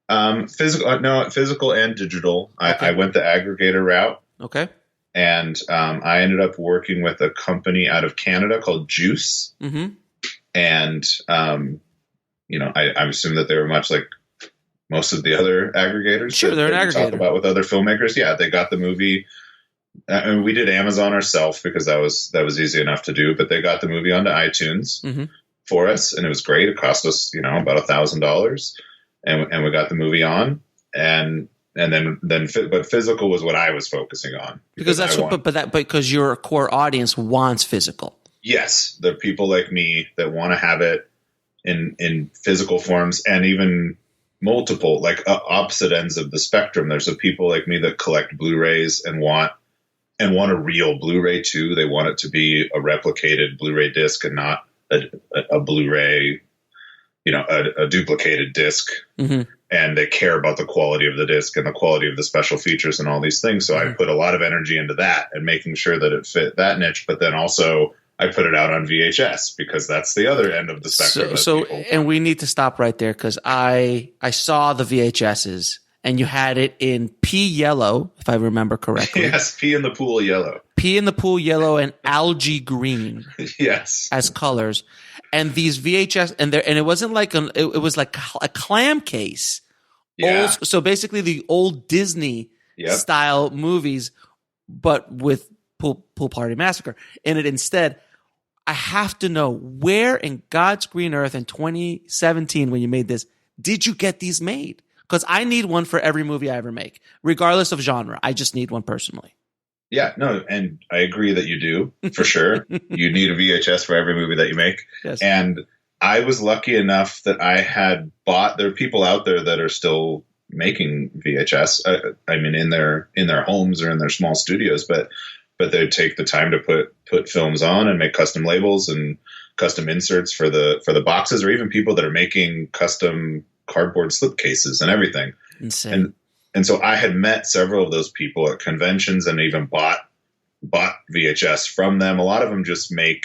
Physical and digital. Okay. I went the aggregator route. Okay. And I ended up working with a company out of Canada called Juice. Mm-hmm. And, I assume that they were much like most of the other aggregators. Sure, they're an aggregator. Talk about with other filmmakers. Yeah, they got the movie. And we did Amazon ourselves because that was easy enough to do. But they got the movie onto iTunes, mm-hmm. for us, and it was great. It cost us, about $1,000, and we got the movie on, but physical was what I was focusing on because because your core audience wants physical. Yes, there are people like me that want to have it in physical forms, and even multiple, like opposite ends of the spectrum. There's the people like me that collect Blu-rays and want a real Blu-ray too. They want it to be a replicated Blu-ray disc and not a Blu-ray, a duplicated disc. Mm-hmm. And they care about the quality of the disc and the quality of the special features and all these things. So I put a lot of energy into that and making sure that it fit that niche. But then also I put it out on VHS because that's the other end of the spectrum. And we need to stop right there because I saw the VHSs and you had it in pea yellow, if I remember correctly. Yes, pea in the pool yellow. Pea in the pool yellow and algae green. Yes, as colors. And these VHS and it wasn't like it was like a clam case. Yeah. So basically the old Disney style movies, but with Pool Party Massacre in it instead. I have to know, where in God's green earth in 2017 when you made this, did you get these made? Because I need one for every movie I ever make, regardless of genre. I just need one personally. Yeah, no, and I agree that you do, for sure. You need a VHS for every movie that you make. Yes. And I was lucky enough that I had bought, there are people out there that are still making VHS. I mean, in their homes or in their small studios, but they take the time to put films on and make custom labels and custom inserts for the boxes, or even people that are making custom cardboard slipcases and everything. Insane. And so I had met several of those people at conventions and even bought VHS from them. A lot of them just make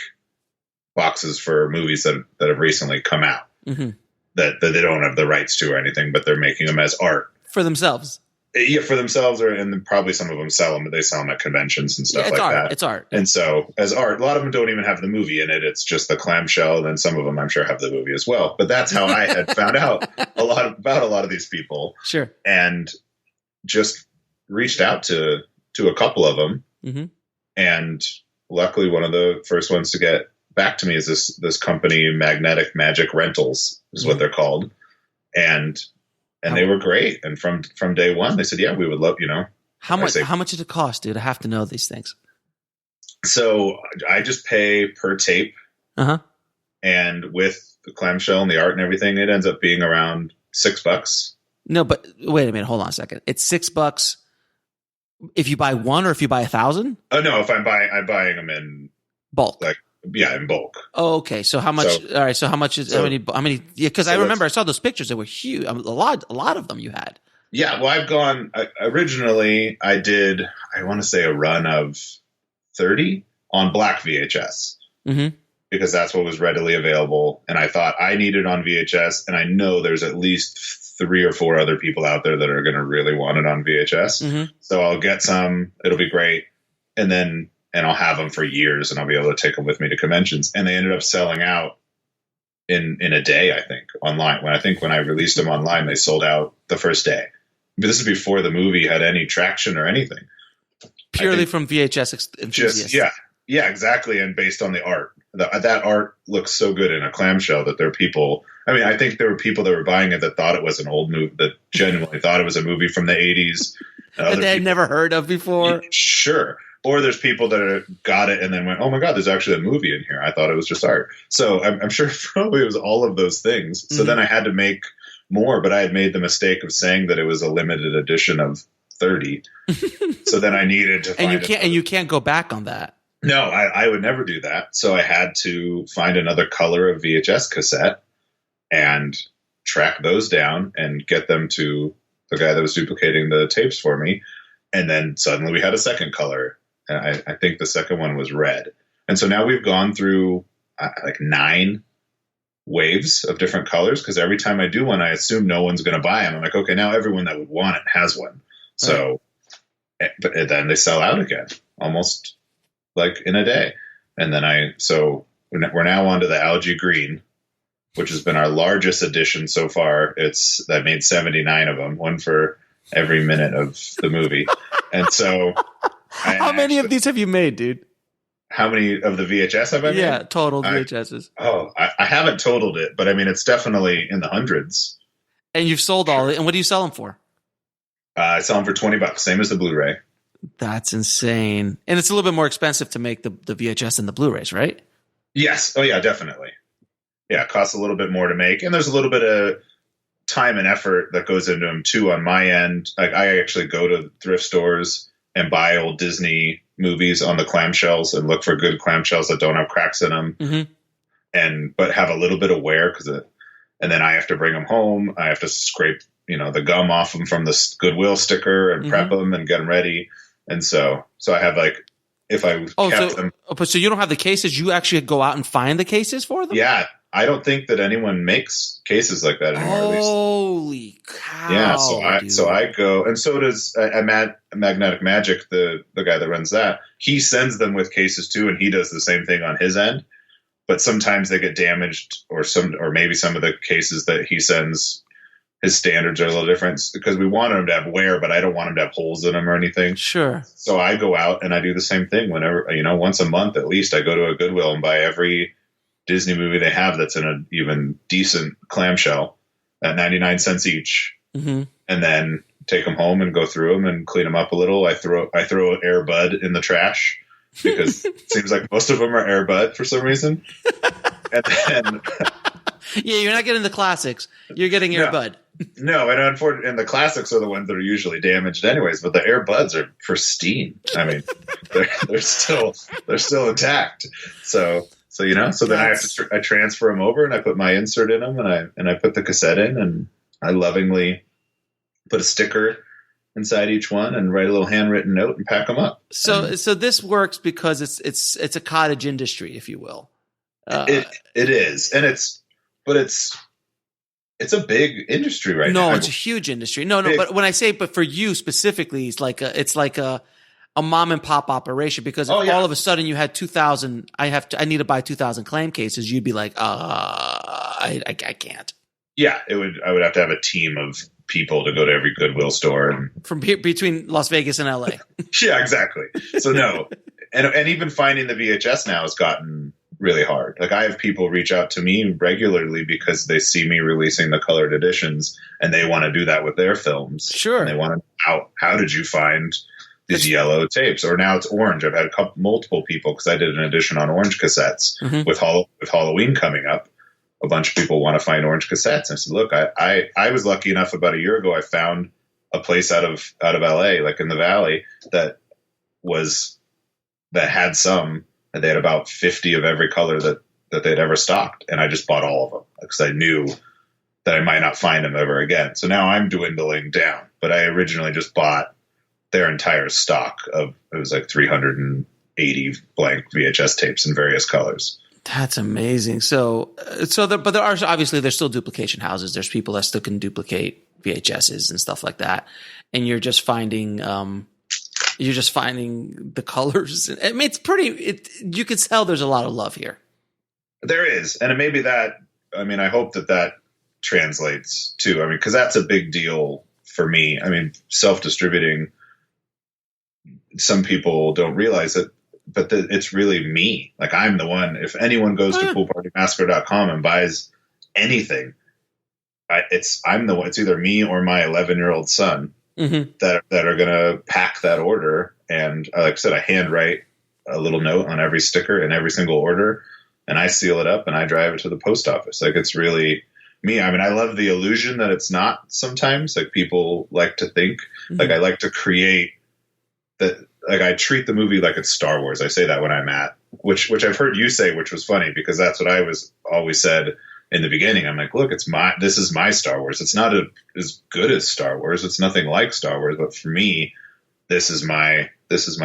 boxes for movies that have recently come out, mm-hmm. that they don't have the rights to or anything, but they're making them as art for themselves. Yeah, for themselves, and probably some of them sell them, but they sell them at conventions and stuff like that. It's art. And so as art, a lot of them don't even have the movie in it. It's just the clamshell. And some of them I'm sure have the movie as well. But that's how I had found out about a lot of these people. Sure. And just reached out to a couple of them. Mm-hmm. And luckily one of the first ones to get back to me is this company, Magnetic Magic Rentals is what they're called. And they were great. And from day one, they said, yeah, we would love, How much did it cost, dude? I have to know these things. So I just pay per tape. Uh-huh. And with the clamshell and the art and everything, it ends up being around $6. No, but wait a minute. Hold on a second. It's $6 if you buy one or if you buy 1,000? Oh, no. If I'm buying them in bulk. In bulk. Oh, okay. So how much? All right. So how much is how many? Yeah, because I remember I saw those pictures. They were huge. A lot of them you had. Yeah. Well, originally I did, I want to say a run of 30 on black VHS, mm-hmm. because that's what was readily available. And I thought I need it on VHS, and I know there's at least 3 or 4 other people out there that are going to really want it on VHS. Mm-hmm. So I'll get some. It'll be great, and I'll have them for years, and I'll be able to take them with me to conventions. And they ended up selling out in a day, I think, online. When I released them online, they sold out the first day. But this is before the movie had any traction or anything. Purely from VHS enthusiasts. Yeah, exactly. And based on the art. That art looks so good in a clamshell that there are people. I mean, I think there were people that were buying it that thought it was an old movie, that genuinely thought it was a movie from the 80s. And they had never heard of before. Sure. Or there's people that got it and then went, oh my God, there's actually a movie in here. I thought it was just art. So I'm sure probably it was all of those things. So then I had to make more, but I had made the mistake of saying that it was a limited edition of 30. So then I needed to find and you can't go back on that. No, I would never do that. So I had to find another color of VHS cassette and track those down and get them to the guy that was duplicating the tapes for me. And then suddenly we had a second color. And I think the second one was red. And so now we've gone through 9 waves of different colors, because every time I do one, I assume no one's going to buy them. I'm like, okay, now everyone that would want it has one. So, but then they sell out again, almost like in a day. And then so we're now on to the algae green, which has been our largest edition so far. I made 79 of them, one for every minute of the movie. And so how many of these have you made, dude? How many of the VHS have I made? Yeah, total VHSs. I haven't totaled it, but I mean, it's definitely in the hundreds. And you've sold all of it. And what do you sell them for? I sell them for $20, same as the Blu-ray. That's insane. And it's a little bit more expensive to make the VHS than the Blu-rays, right? Yes. Oh, yeah, definitely. Yeah, it costs a little bit more to make. And there's a little bit of time and effort that goes into them, too, on my end. Like, I actually go to thrift stores and buy old Disney movies on the clamshells and look for good clamshells that don't have cracks in them, but have a little bit of wear and then I have to bring them home. I have to scrape, the gum off them from the Goodwill sticker and prep them and get them ready. And so I have if I kept them. So you don't have the cases. You actually go out and find the cases for them? Yeah. I don't think that anyone makes cases like that anymore. Holy cow! Yeah, so I go, and so does Magnetic Magic, the guy that runs that. He sends them with cases too, and he does the same thing on his end. But sometimes they get damaged, or maybe some of the cases that he sends, his standards are a little different because we want them to have wear, but I don't want them to have holes in them or anything. Sure. So I go out and I do the same thing whenever, once a month at least. I go to a Goodwill and buy every Disney movie they have that's in an even decent clamshell at 99 cents each, and then take them home and go through them and clean them up a little. I throw Air Bud in the trash because it seems like most of them are Air Bud for some reason. And then yeah, you're not getting the classics. You're getting Air Bud. No, and unfortunately, and the classics are the ones that are usually damaged anyways. But the Air Buds are pristine. I mean, they're still intact. So then I transfer them over and I put my insert in them and I put the cassette in and I lovingly put a sticker inside each one and write a little handwritten note and pack them up. So this works because it's a cottage industry, if you will. It is, and it's a big industry right now. No, it's a huge industry. No, but when I say, but for you specifically, it's like a mom and pop operation because if all of a sudden you had 2,000, I need to buy 2,000 clam cases. You'd be like, I can't. Yeah, I would have to have a team of people to go to every Goodwill store and from between Las Vegas and LA. Yeah, exactly. So no, and even finding the VHS now has gotten really hard. Like I have people reach out to me regularly because they see me releasing the colored editions and they want to do that with their films. Sure. And they want to know how did you find these yellow tapes? Or now it's orange. I've had multiple people because I did an edition on orange cassettes with Halloween coming up. A bunch of people want to find orange cassettes. And I said, look, I was lucky enough about a year ago. I found a place out of LA, like in the Valley that had some. And they had about 50 of every color that they'd ever stocked. And I just bought all of them because I knew that I might not find them ever again. So now I'm dwindling down. But I originally just bought their entire stock it was like 380 blank VHS tapes in various colors. That's amazing. But there are obviously there's still duplication houses. There's people that still can duplicate VHSs and stuff like that. And you're just finding the colors. I mean, you can tell there's a lot of love here. There is. And it may be that, I mean, I hope that translates too. I mean, cause that's a big deal for me. I mean, self-distributing, some people don't realize it, but it's really me. Like I'm the one, if anyone goes to poolpartymassacre.com and buys anything, I'm the one, it's either me or my 11-year-old son. That are going to pack that order. And like I said, I handwrite a little note on every sticker and every single order, and I seal it up and I drive it to the post office. Like it's really me. I mean, I love the illusion that it's not sometimes. Like people like to think, like I like to create that. Like I treat the movie like it's Star Wars. I say that when I'm at, which I've heard you say, which was funny because that's what I was always said in the beginning. I'm like, look, this is my Star Wars. It's not as good as Star Wars. It's nothing like Star Wars, but for me, this is my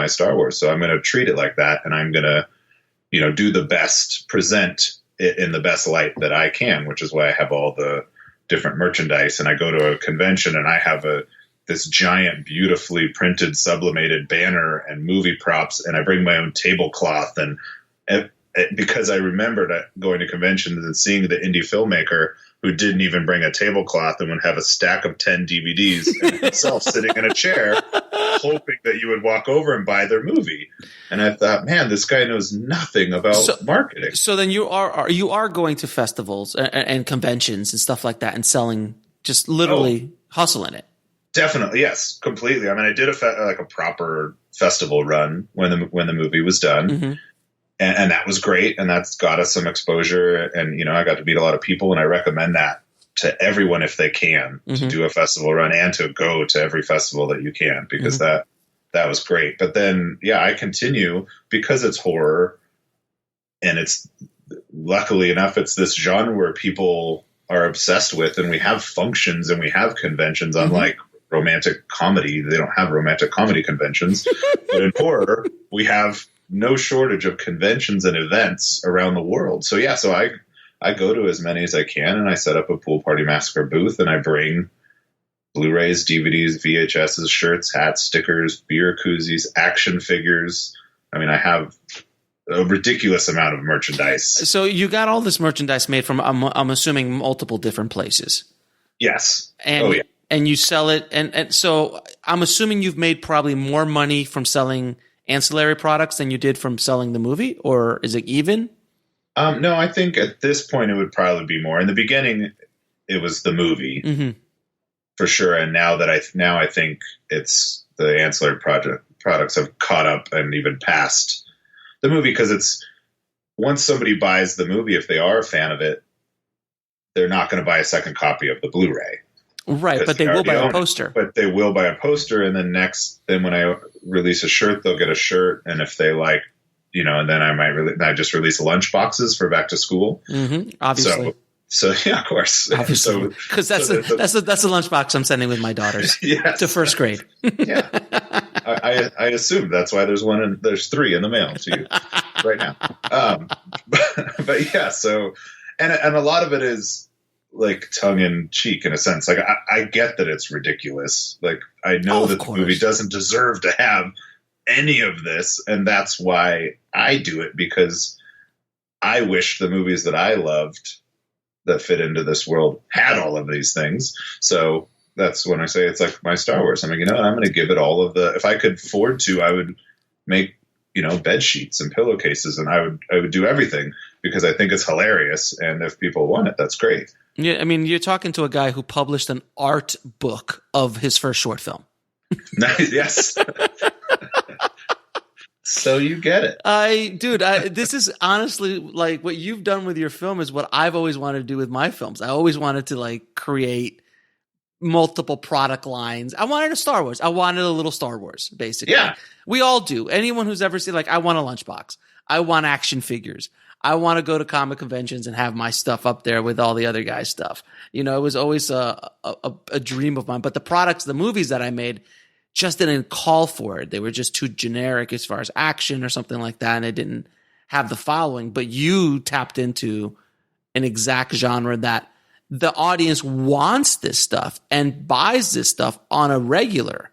Star Wars. So I'm going to treat it like that. And I'm going to, do the best, present it in the best light that I can, which is why I have all the different merchandise. And I go to a convention and I have this giant, beautifully printed, sublimated banner and movie props. And I bring my own tablecloth and because I remembered going to conventions and seeing the indie filmmaker who didn't even bring a tablecloth and would have a stack of 10 DVDs and himself sitting in a chair, hoping that you would walk over and buy their movie. And I thought, man, this guy knows nothing about marketing. So then you are going to festivals and conventions and stuff like that and selling, just literally hustling it. Definitely, yes, completely. I mean, I did a proper festival run when the movie was done. Mm-hmm. And that was great, and that's got us some exposure. And, I got to meet a lot of people, and I recommend that to everyone if they can, to do a festival run and to go to every festival that you can, because that was great. But then, I continue because it's horror, and it's, luckily enough, it's this genre where people are obsessed with, and we have functions and we have conventions, unlike romantic comedy. They don't have romantic comedy conventions. But in horror, we have no shortage of conventions and events around the world. So I go to as many as I can, and I set up a Pool Party Massacre booth, and I bring Blu-rays, DVDs, VHSs, shirts, hats, stickers, beer koozies, action figures. I mean, I have a ridiculous amount of merchandise. So you got all this merchandise made from, I'm assuming, multiple different places. Yes. And, and you sell it. And so I'm assuming you've made probably more money from selling ancillary products than you did from selling the movie, or is it even? No, I think at this point it would probably be more. In the beginning, it was the movie for sure, and now I think it's the ancillary products have caught up and even passed the movie, because it's, once somebody buys the movie, if they are a fan of it, they're not going to buy a second copy of the Blu-ray. Right, but they will buy a poster. But they will buy a poster, and then when I release a shirt, they'll get a shirt, and if they like, and then I just release lunch boxes for back to school. Obviously. So yeah, of course. Obviously, because that's the lunchbox I'm sending with my daughters to first grade. Yeah, I assume that's why there's 3 in the mail to you right now. But yeah, so and a lot of it is like tongue in cheek in a sense. Like I get that it's ridiculous. Like I know that the movie doesn't deserve to have any of this, and that's why I do it, because I wish the movies that I loved that fit into this world had all of these things. So that's when I say it's like my Star Wars. I'm like, I'm going to give it all of the, if I could afford to, I would make, bed sheets and pillowcases, and I would do everything, because I think it's hilarious. And if people want it, that's great. Yeah. I mean, you're talking to a guy who published an art book of his first short film. Nice. Yes. So you get it. This is honestly, like, what you've done with your film is what I've always wanted to do with my films. I always wanted to, like, create multiple product lines. I wanted a Star Wars. I wanted a little Star Wars, basically. Yeah. We all do. Anyone who's ever seen, like, I want a lunchbox. I want action figures. I want to go to comic conventions and have my stuff up there with all the other guys' stuff. It was always a dream of mine. But the movies that I made just didn't call for it. They were just too generic as far as action or something like that, and it didn't have the following. But you tapped into an exact genre that the audience wants this stuff and buys this stuff on a regular.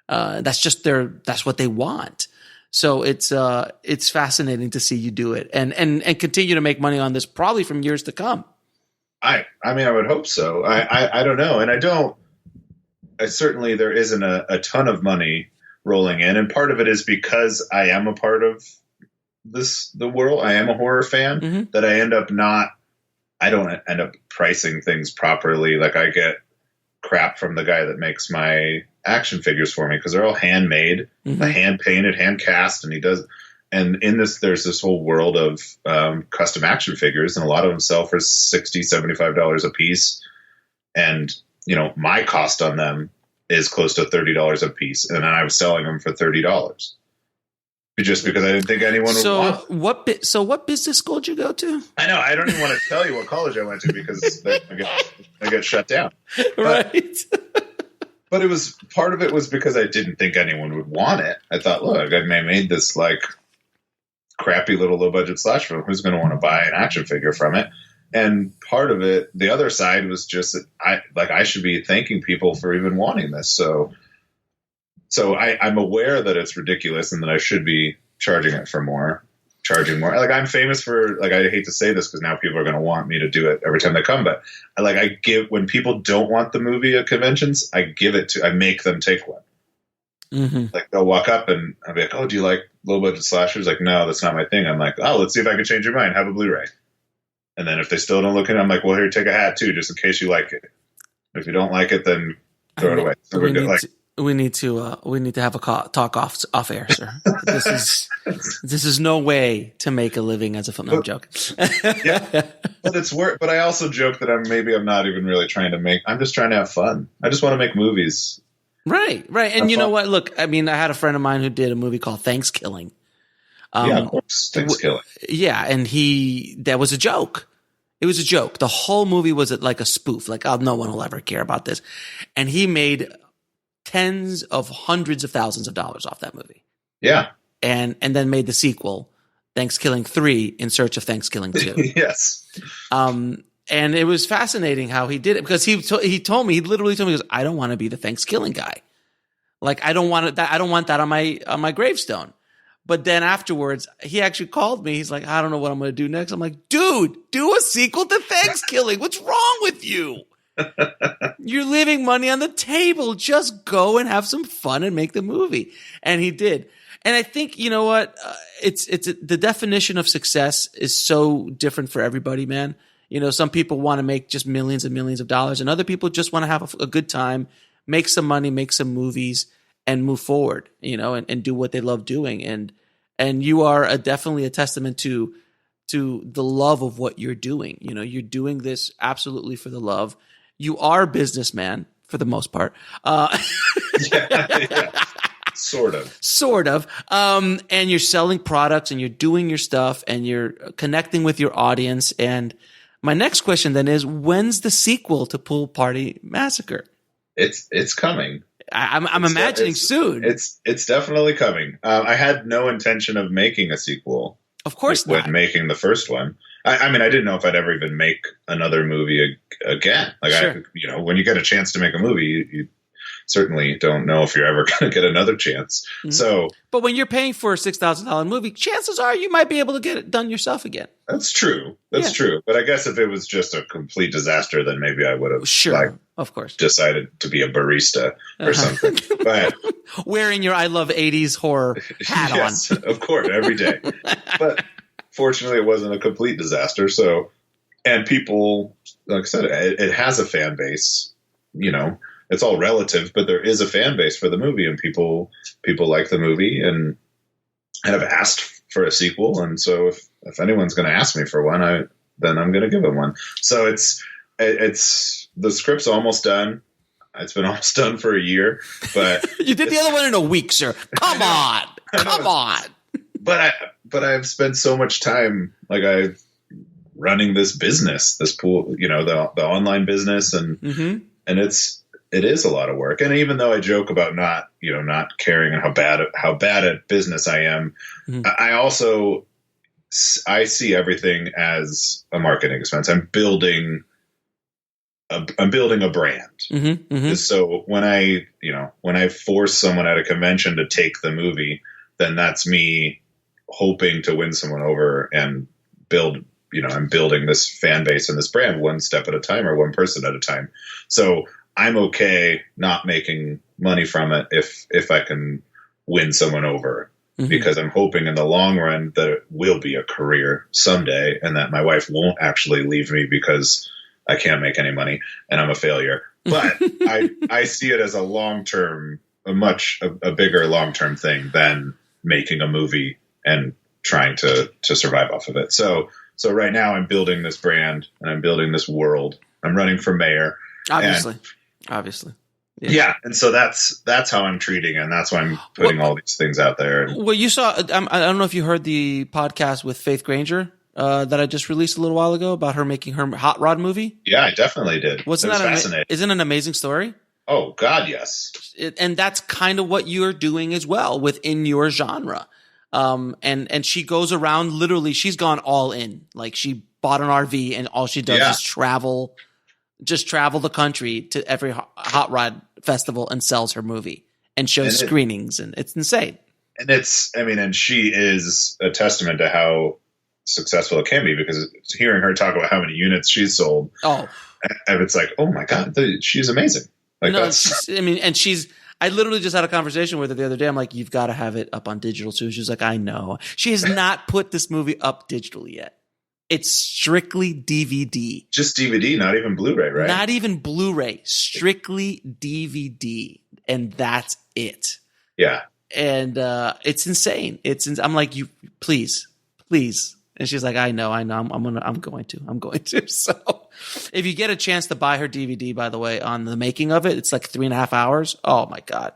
That's what they want. So it's fascinating to see you do it and continue to make money on this probably from years to come. I mean, I would hope so. I don't know. And certainly there isn't a ton of money rolling in. And part of it is because I am a part of the world. I am a horror fan that I don't end up pricing things properly. Like I get crap from the guy that makes my action figures for me, because they're all handmade, hand painted, hand cast. And in this, there's this whole world of custom action figures, and a lot of them sell for $60, $75 a piece. And my cost on them is close to $30 a piece, and then I was selling them for $30, just because I didn't think anyone would want them. So what business school did you go to? I know, I don't even want to tell you what college I went to, because I get shut down. Right. But part of it was because I didn't think anyone would want it. I thought, look, I made this like crappy little low budget slash film. Who's going to want to buy an action figure from it? And part of it, the other side was just that I should be thanking people for even wanting this. So I'm aware that it's ridiculous and that I should be charging it for more. charging more. Like, I'm famous for, like, I hate to say this because now people are going to want me to do it every time they come, but I give, when people don't want the movie at conventions, I make them take one. Mm-hmm. Like, they'll walk up and I'll be like, oh, do you like low budget slashers? Like, no, that's not my thing. I'm like, oh, let's see if I can change your mind. Have a Blu-ray. And then if they still don't look at it, I'm like, well, here, take a hat too, just in case you like it. If you don't like it, then throw it away. So we need to have a talk off air, sir. This is no way to make a living as a film. No, I'm joking. Yeah, but it's work. But I also joke that I'm not even really trying to make. I'm just trying to have fun. I just want to make movies. Right. And you know what? Look, I mean, I had a friend of mine who did a movie called Thanksgiving. Yeah, of course, Thanksgiving. Yeah, and that was a joke. It was a joke. The whole movie was like a spoof. Like, oh, no one will ever care about this. And he made tens of hundreds of thousands of dollars off that movie. Yeah. And then made the sequel, Thanksgiving 3, in search of Thanksgiving 2. Yes. And it was fascinating how he did it, because he literally told me, he goes, I don't want to be the Thanksgiving guy. Like, I don't want that on my gravestone. But then afterwards, he actually called me. He's like, I don't know what I'm going to do next. I'm like, dude, do a sequel to Thanksgiving. What's wrong with you? You're leaving money on the table. Just go and have some fun and make the movie. And he did. And I think, you know what? It's the definition of success is so different for everybody, man. You know, some people want to make just millions and millions of dollars, and other people just want to have a good time, make some money, make some movies, and move forward, you know, and do what they love doing. And you are definitely a testament to the love of what you're doing. You know, you're doing this absolutely for the love. You are a businessman for the most part. Yeah. Sort of. And you're selling products and you're doing your stuff and you're connecting with your audience. And my next question then is, when's the sequel to Pool Party Massacre? It's coming. I'm imagining soon. It's definitely coming. I had no intention of making a sequel. Of course not. When making the first one. I mean, I didn't know if I'd ever even make another movie again. Like, sure. When you get a chance to make a movie, you certainly don't know if you're ever going to get another chance. Mm-hmm. So, but when you're paying for a $6,000 movie, chances are you might be able to get it done yourself again. That's true. That's true. But I guess if it was just a complete disaster, then maybe I would have, of course, decided to be a barista or something. But wearing your "I love '80s horror" hat yes, on, of course, every day. But fortunately, it wasn't a complete disaster. So, and people, like I said, it has a fan base. You know, it's all relative, but there is a fan base for the movie, and people like the movie and have asked for a sequel. And so if anyone's going to ask me for one, then I'm going to give them one. So it's the script's almost done. It's been almost done for a year, but you did the other one in a week, sir. Come on. But I've spent so much time, like, I've running this business, this pool, you know, the online business, and and it is a lot of work. And even though I joke about not caring and how bad at business I am, I see everything as a marketing expense. I'm building a brand. So when I force someone at a convention to take the movie, then that's me hoping to win someone over and build, I'm building this fan base and this brand one step at a time, or one person at a time. So I'm okay not making money from it if I can win someone over, because I'm hoping in the long run that it will be a career someday, and that my wife won't actually leave me because I can't make any money and I'm a failure. But I see it as a long-term, a bigger long-term thing than making a movie and trying to survive off of it. So right now I'm building this brand and I'm building this world. I'm running for mayor. Obviously. Yeah. And so that's how I'm treating it. And that's why I'm putting all these things out there. Well, you saw, I don't know if you heard the podcast with Faith Granger that I just released a little while ago about her making her Hot Rod movie. Yeah, I definitely did. Wasn't that fascinating? Isn't it an amazing story? Oh God, yes. And that's kind of what you're doing as well within your genre. And she goes around, literally, she's gone all in. Like, she bought an RV and all she does is travel the country to every hot rod festival and sells her movie and shows screenings, and it's insane. And and she is a testament to how successful it can be, because hearing her talk about how many units she's sold, and it's like, oh my God, she's amazing. Like, no, I literally just had a conversation with her the other day. I'm like, you've got to have it up on digital too. She's like, I know. She has not put this movie up digitally yet. It's strictly DVD. Just DVD, not even Blu-ray, right? Not even Blu-ray, strictly DVD, and that's it. Yeah. And it's insane. I'm like, you please. And she's like, I know. I'm going to. So if you get a chance to buy her DVD, by the way, on the making of it, it's like 3.5 hours. Oh my God.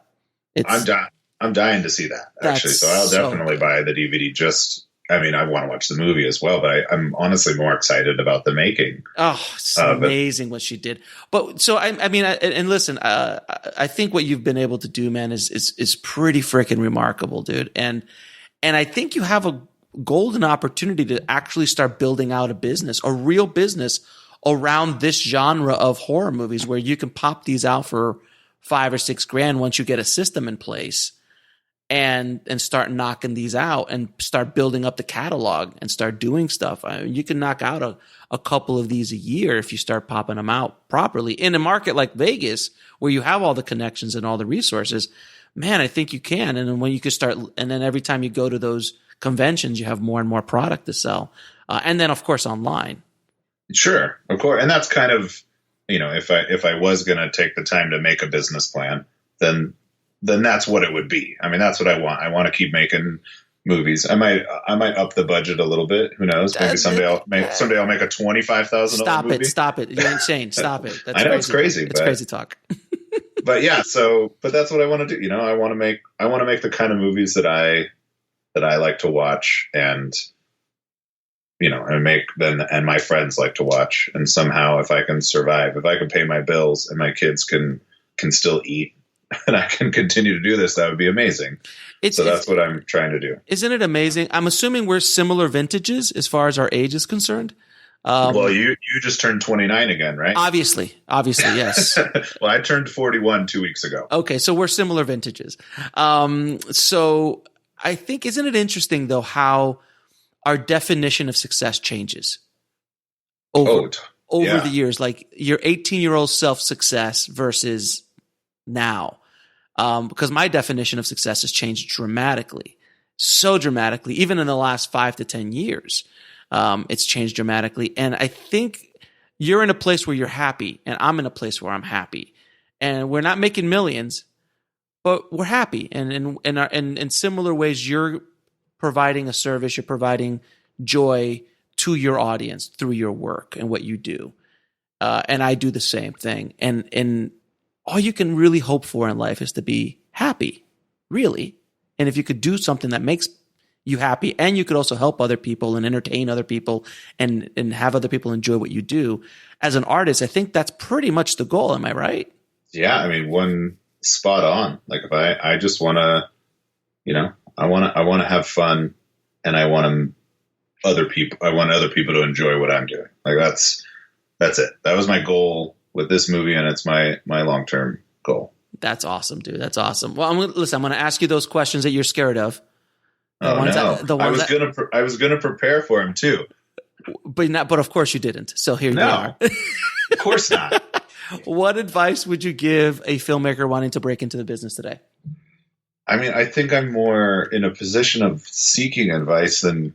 I'm dying to see that, actually. So I'll definitely buy the DVD. I want to watch the movie as well, but I'm honestly more excited about the making. Oh, it's amazing what she did. But so, listen, I think what you've been able to do, man, is pretty freaking remarkable, dude. And I think you have a golden opportunity to actually start building out a real business around this genre of horror movies, where you can pop these out for $5,000 or $6,000 once you get a system in place, and start knocking these out and start building up the catalog and start doing stuff. You can knock out a couple of these a year if you start popping them out properly in a market like Vegas, where you have all the connections and all the resources. Man, I think you can. And then when you can start, and then every time you go to those conventions, you have more and more product to sell. And then of course online. Sure. Of course. And that's kind of, if I was going to take the time to make a business plan, then that's what it would be. I mean, that's what I want. I want to keep making movies. I might up the budget a little bit. Who knows? Maybe someday I'll make a $25,000 movie. Stop it. You're insane. Stop it. That's I know it's crazy. It's crazy talk. But yeah, but that's what I want to do. I want to make the kind of movies that I like to watch, and and my friends like to watch. And somehow, if I can survive, if I can pay my bills and my kids can still eat, and I can continue to do this, that would be amazing. So that's what I'm trying to do. Isn't it amazing? I'm assuming we're similar vintages as far as our age is concerned. Well, you just turned 29 again, right? Obviously, yes. Well, I turned 41 2 weeks ago. Okay, so we're similar vintages. So I think, isn't it interesting though how our definition of success changes over the years? Like your 18-year-old self-success versus now, because my definition of success has changed dramatically, so dramatically, even in the last 5 to 10 years. It's changed dramatically. And I think you're in a place where you're happy, and I'm in a place where I'm happy, and we're not making millions, but we're happy. And in similar ways, you're providing a service, you're providing joy to your audience through your work and what you do. And I do the same thing. And all you can really hope for in life is to be happy, really. And if you could do something that makes you happy, and you could also help other people and entertain other people and have other people enjoy what you do as an artist, I think that's pretty much the goal. Am I right? Yeah. I mean, one spot on. Like if I just want to, I want to have fun, and I want other people to enjoy what I'm doing. Like that's it. That was my goal with this movie, and it's my long-term goal. That's awesome, dude. That's awesome. Well, I'm going to ask you those questions that you're scared of. I was gonna prepare for him too, but of course you didn't. So here you are. Of course not. What advice would you give a filmmaker wanting to break into the business today? I mean, I think I'm more in a position of seeking advice than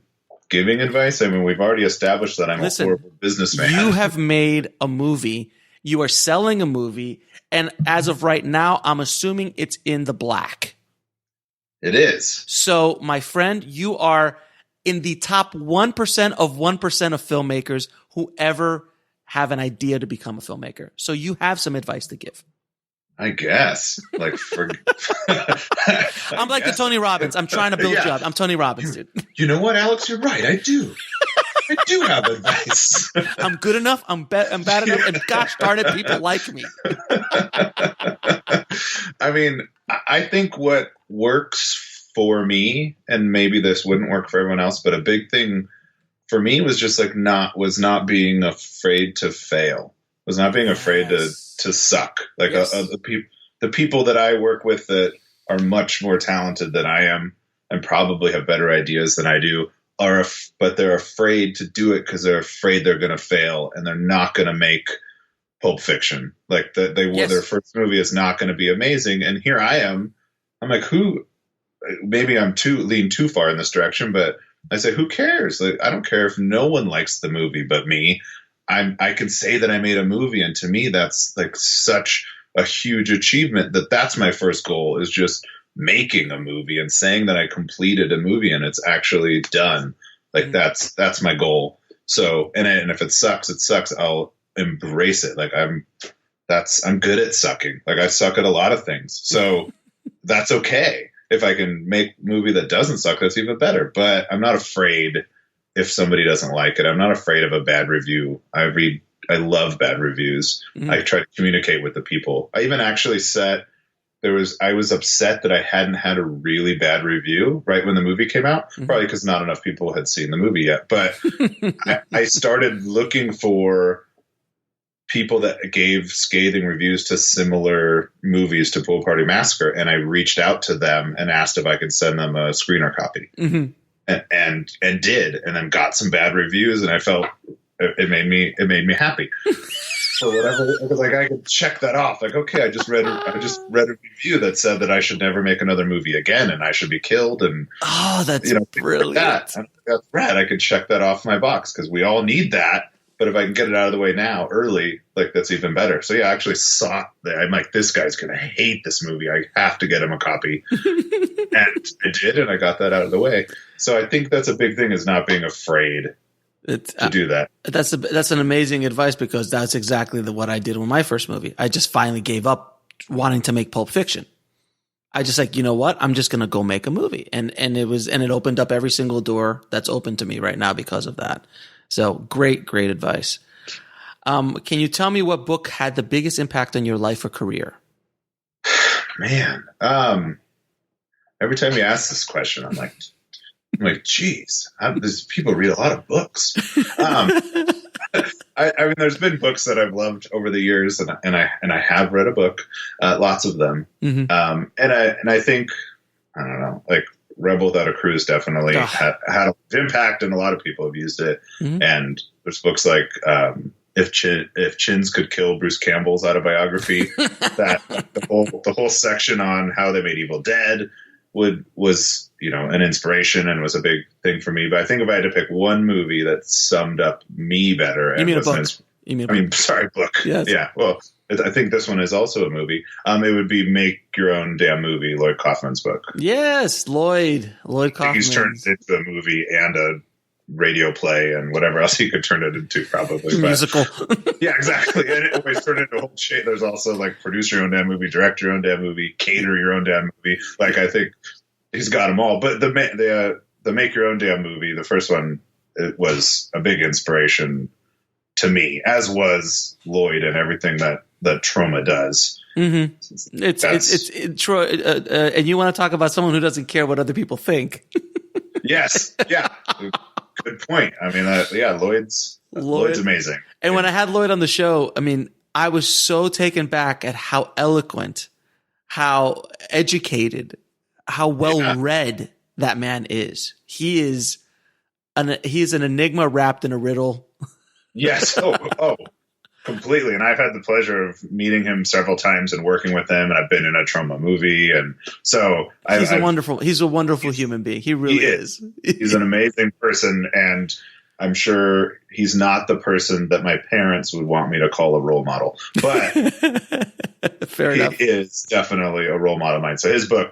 giving advice. I mean, we've already established that I'm a horrible businessman. You have made a movie. You are selling a movie, and as of right now, I'm assuming it's in the black. It is. So, my friend, you are in the top 1% of 1% of filmmakers who ever have an idea to become a filmmaker. So you have some advice to give. I guess. Like I'm like the Tony Robbins. I'm trying to build you up. I'm Tony Robbins, dude. You know what, Alex? You're right. I do. I do have advice. I'm good enough. I'm bad enough. And gosh darn it, people like me. I mean, I think what works for me, and maybe this wouldn't work for everyone else, but a big thing for me was just like not being afraid to fail. Was not being afraid to suck. Like the people that I work with that are much more talented than I am, and probably have better ideas than I do, but they're afraid to do it because they're afraid they're going to fail and they're not going to make Pulp Fiction. Like their first movie is not going to be amazing. And here I am. I'm like, maybe I'm lean too far in this direction, but I say, who cares? Like, I don't care if no one likes the movie but me. I can say that I made a movie, and to me, that's like such a huge achievement that's my first goal, is just making a movie and saying that I completed a movie and it's actually done. Like that's my goal. So, and if it sucks, it sucks. I'll embrace it. Like I'm good at sucking. Like I suck at a lot of things. So that's okay. If I can make a movie that doesn't suck, that's even better. But I'm not afraid if somebody doesn't like it. I'm not afraid of a bad review. I love bad reviews. I try to communicate with the people. I even actually I was upset that I hadn't had a really bad review right when the movie came out, probably because not enough people had seen the movie yet. But I started looking for people that gave scathing reviews to similar movies to Pool Party Massacre, and I reached out to them and asked if I could send them a screener copy, and did, and then got some bad reviews, and I felt it made me happy. So whatever, because like I could check that off. Like, okay, I just read a review that said that I should never make another movie again, and I should be killed. And that's brilliant. That's rad. I could check that off my box because we all need that. But if I can get it out of the way now, early, like that's even better. So yeah, I actually saw that. I'm like, this guy's gonna hate this movie. I have to get him a copy, and I did, and I got that out of the way. So I think that's a big thing, is not being afraid to do that. That's an amazing advice, because that's exactly what I did with my first movie. I just finally gave up wanting to make Pulp Fiction. I just like, you know what? I'm just gonna go make a movie, and it opened up every single door that's open to me right now because of that. So great advice. Can you tell me what book had the biggest impact on your life or career? Man, every time you ask this question, I'm like, geez, people read a lot of books. I mean, there's been books that I've loved over the years, and I have read a book, lots of them. And I think, I don't know, like Rebel Without a Cruise definitely had an impact, and a lot of people have used it. And there's books like If Chins Could Kill, Bruce Campbell's autobiography. That the whole section on how they made Evil Dead was an inspiration and was a big thing for me. But I think if I had to pick one movie that summed up me better, you mean a book? Book. Yes. Yeah. Well, I think this one is also a movie. It would be Make Your Own Damn Movie, Lloyd Kaufman's book. Yes, Lloyd Kaufman. He's turned it into a movie and a radio play and whatever else he could turn it into, probably. Musical. Yeah, exactly. And it always turned into a whole shit. There's also like produce your own damn movie, direct your own damn movie, cater your own damn movie. Like, I think he's got them all. But the Make Your Own Damn Movie, the first one, it was a big inspiration to me, as was Lloyd and everything that Troma does. And you want to talk about someone who doesn't care what other people think. Yes. Yeah. Good point. I mean, Lloyd's amazing. And when I had Lloyd on the show, I mean, I was so taken back at how eloquent, how educated, how well read that man is. He is an enigma wrapped in a riddle. Yes. Oh, completely. And I've had the pleasure of meeting him several times and working with him. And I've been in a Troma movie. And so he's a wonderful human being. He really is. He's an amazing person. And I'm sure he's not the person that my parents would want me to call a role model, but fair enough. He is definitely a role model of mine. So his book,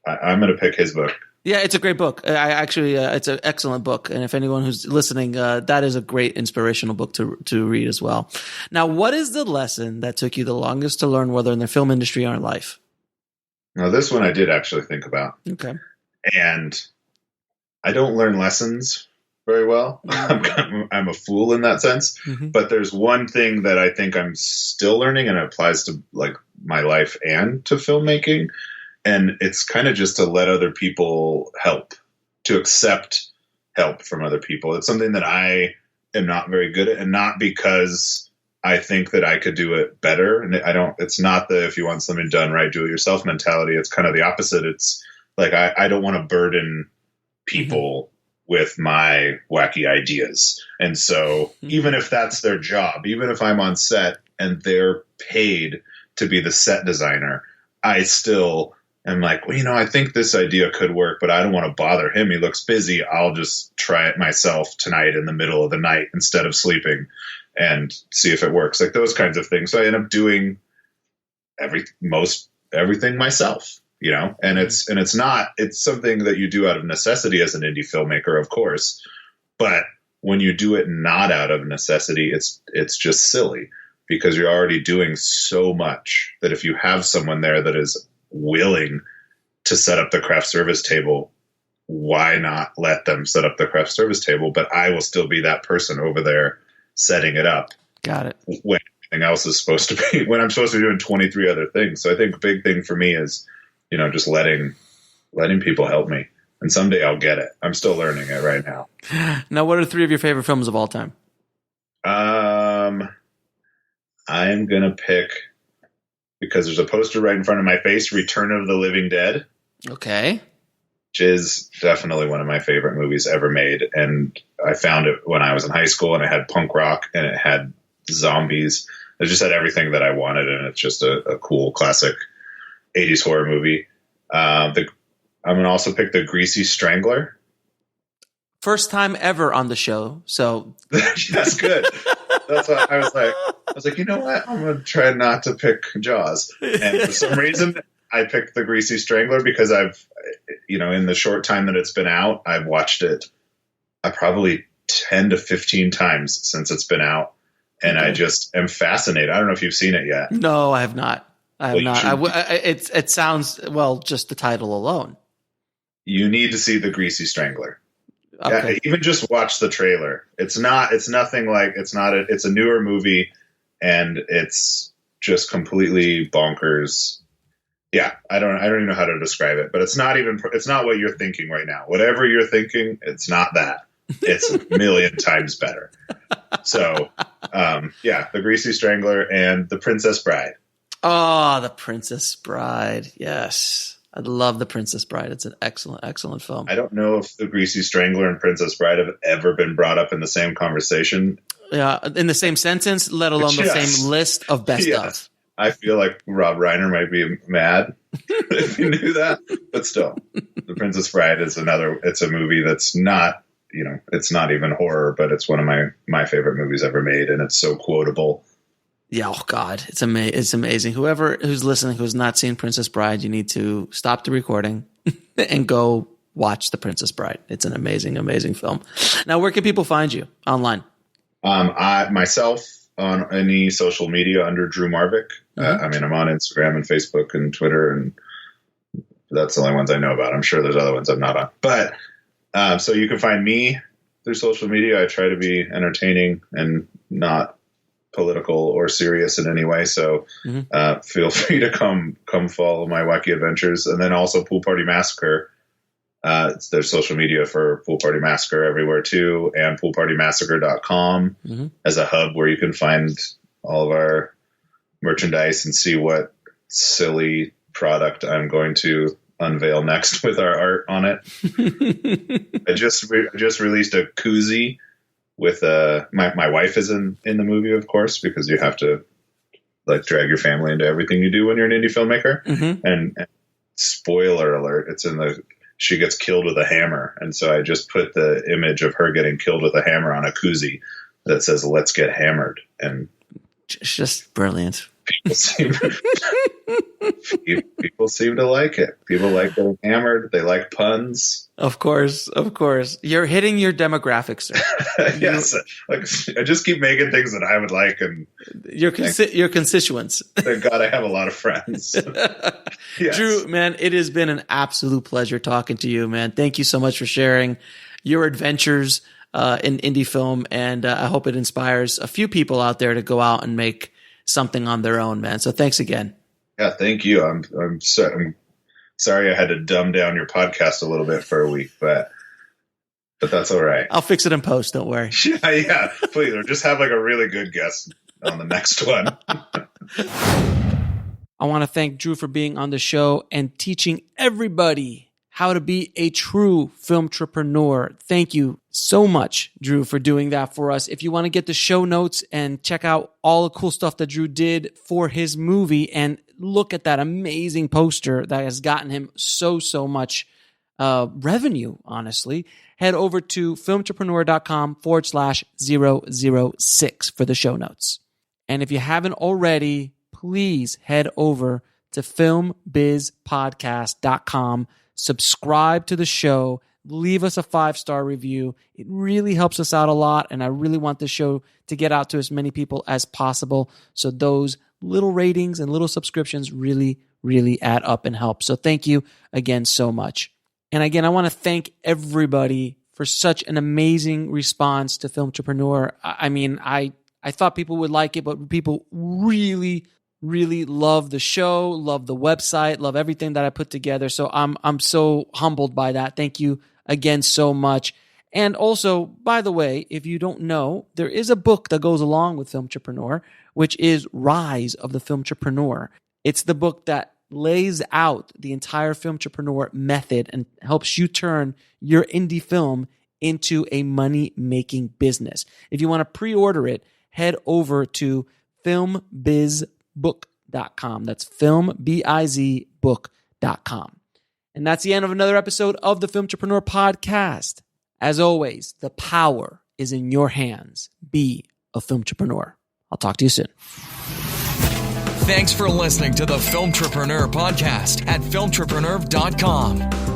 I'm going to pick his book. Yeah, it's a great book. It's an excellent book. And if anyone who's listening, that is a great inspirational book to read as well. Now, what is the lesson that took you the longest to learn, whether in the film industry or in life? Now, this one I did actually think about. Okay. And I don't learn lessons very well. I'm a fool in that sense. But there's one thing that I think I'm still learning, and it applies to like my life and to filmmaking. And it's kind of just to let other people help, to accept help from other people. It's something that I am not very good at, and not because I think that I could do it better. And it's not the, if you want something done right, do it yourself mentality. It's kind of the opposite. It's Like I don't want to burden people with my wacky ideas. And so even if that's their job, even if I'm on set and they're paid to be the set designer, I still am like, well, I think this idea could work, but I don't want to bother him. He looks busy. I'll just try it myself tonight in the middle of the night instead of sleeping and see if it works. Like those kinds of things. So I end up doing everything myself. And it's something that you do out of necessity as an indie filmmaker, of course. But when you do it not out of necessity, it's just silly because you're already doing so much that if you have someone there that is willing to set up the craft service table, why not let them set up the craft service table? But I will still be that person over there setting it up. Got it. When everything else is supposed to be, when I'm supposed to be doing 23 other things. So I think a big thing for me is, just letting people help me. And someday I'll get it. I'm still learning it right now. Now, what are 3 of your favorite films of all time? I'm going to pick, because there's a poster right in front of my face, Return of the Living Dead. Okay. Which is definitely one of my favorite movies ever made. And I found it when I was in high school, and it had punk rock and it had zombies. It just had everything that I wanted. And it's just a cool classic 80s horror movie. I'm going to also pick The Greasy Strangler. First time ever on the show. So that's good. That's what I was like, you know what? I'm going to try not to pick Jaws. And for some reason I picked The Greasy Strangler because I've, in the short time that it's been out, I've watched it probably 10 to 15 times since it's been out. And I just am fascinated. I don't know if you've seen it yet. No, I have not. It sounds, just the title alone. You need to see The Greasy Strangler. Okay. Yeah, even just watch the trailer. It's a newer movie, and it's just completely bonkers. Yeah, I don't even know how to describe it, but it's not what you're thinking right now. Whatever you're thinking, it's not that. It's a million times better. So, The Greasy Strangler and The Princess Bride. Oh, The Princess Bride. Yes. I love The Princess Bride. It's an excellent, excellent film. I don't know if The Greasy Strangler and Princess Bride have ever been brought up in the same conversation. Yeah, in the same sentence, let alone the same list of best of. I feel like Rob Reiner might be mad if he knew that. But still, The Princess Bride is it's a movie that's not, it's not even horror, but it's one of my favorite movies ever made. And it's so quotable. Yeah, oh God, it's amazing. Whoever who's listening who's not seen Princess Bride, you need to stop the recording and go watch The Princess Bride. It's an amazing, amazing film. Now, where can people find you online? I myself on any social media under Drew Marvick. I'm on Instagram and Facebook and Twitter, and that's the only ones I know about. I'm sure there's other ones I'm not on. But so you can find me through social media. I try to be entertaining and not political or serious in any way. So feel free to come follow my wacky adventures. And then also Pool Party Massacre. There's social media for Pool Party Massacre everywhere too. And poolpartymassacre.com as a hub where you can find all of our merchandise and see what silly product I'm going to unveil next with our art on it. I just released a koozie with my wife is in the movie, of course, because you have to drag your family into everything you do when you're an indie filmmaker. And spoiler alert, she gets killed with a hammer. And so I just put the image of her getting killed with a hammer on a koozie that says, "Let's get hammered." And it's just brilliant. People seem to like it. People like getting hammered. They like puns. Of course. You're hitting your demographics, sir. Yes. I just keep making things that I would like, and your constituents. Thank God I have a lot of friends. Yes. Drew, man, it has been an absolute pleasure talking to you, man. Thank you so much for sharing your adventures in indie film, and I hope it inspires a few people out there to go out and make something on their own, man. So thanks again. Yeah, thank you. I'm sorry I had to dumb down your podcast a little bit for a week, but that's all right. I'll fix it in post. Don't worry. Yeah, please. Or just have a really good guest on the next one. I want to thank Drew for being on the show and teaching everybody how to be a true filmtrepreneur. Thank you so much, Drew, for doing that for us. If you want to get the show notes and check out all the cool stuff that Drew did for his movie and look at that amazing poster that has gotten him so much revenue, honestly, head over to filmtrepreneur.com/006 for the show notes. And if you haven't already, please head over to filmbizpodcast.com, subscribe to the show, leave us a 5-star review. It really helps us out a lot, and I really want the show to get out to as many people as possible. So those little ratings and little subscriptions really add up and help. So thank you again so much. And again, I want to thank everybody for such an amazing response to Filmtrepreneur. I mean, I thought people would like it, but people really love the show, love the website, love everything that I put together. So I'm so humbled by that. Thank you again so much. And also, by the way, if you don't know, there is a book that goes along with Filmtrepreneur, which is Rise of the Filmtrepreneur. It's the book that lays out the entire Filmtrepreneur method and helps you turn your indie film into a money-making business. If you want to pre-order it, head over to filmbizbook.com. That's filmbizbook.com. And that's the end of another episode of the Filmtrepreneur podcast. As always, the power is in your hands. Be a filmtrepreneur. I'll talk to you soon. Thanks for listening to the Filmtrepreneur podcast at filmtrepreneur.com.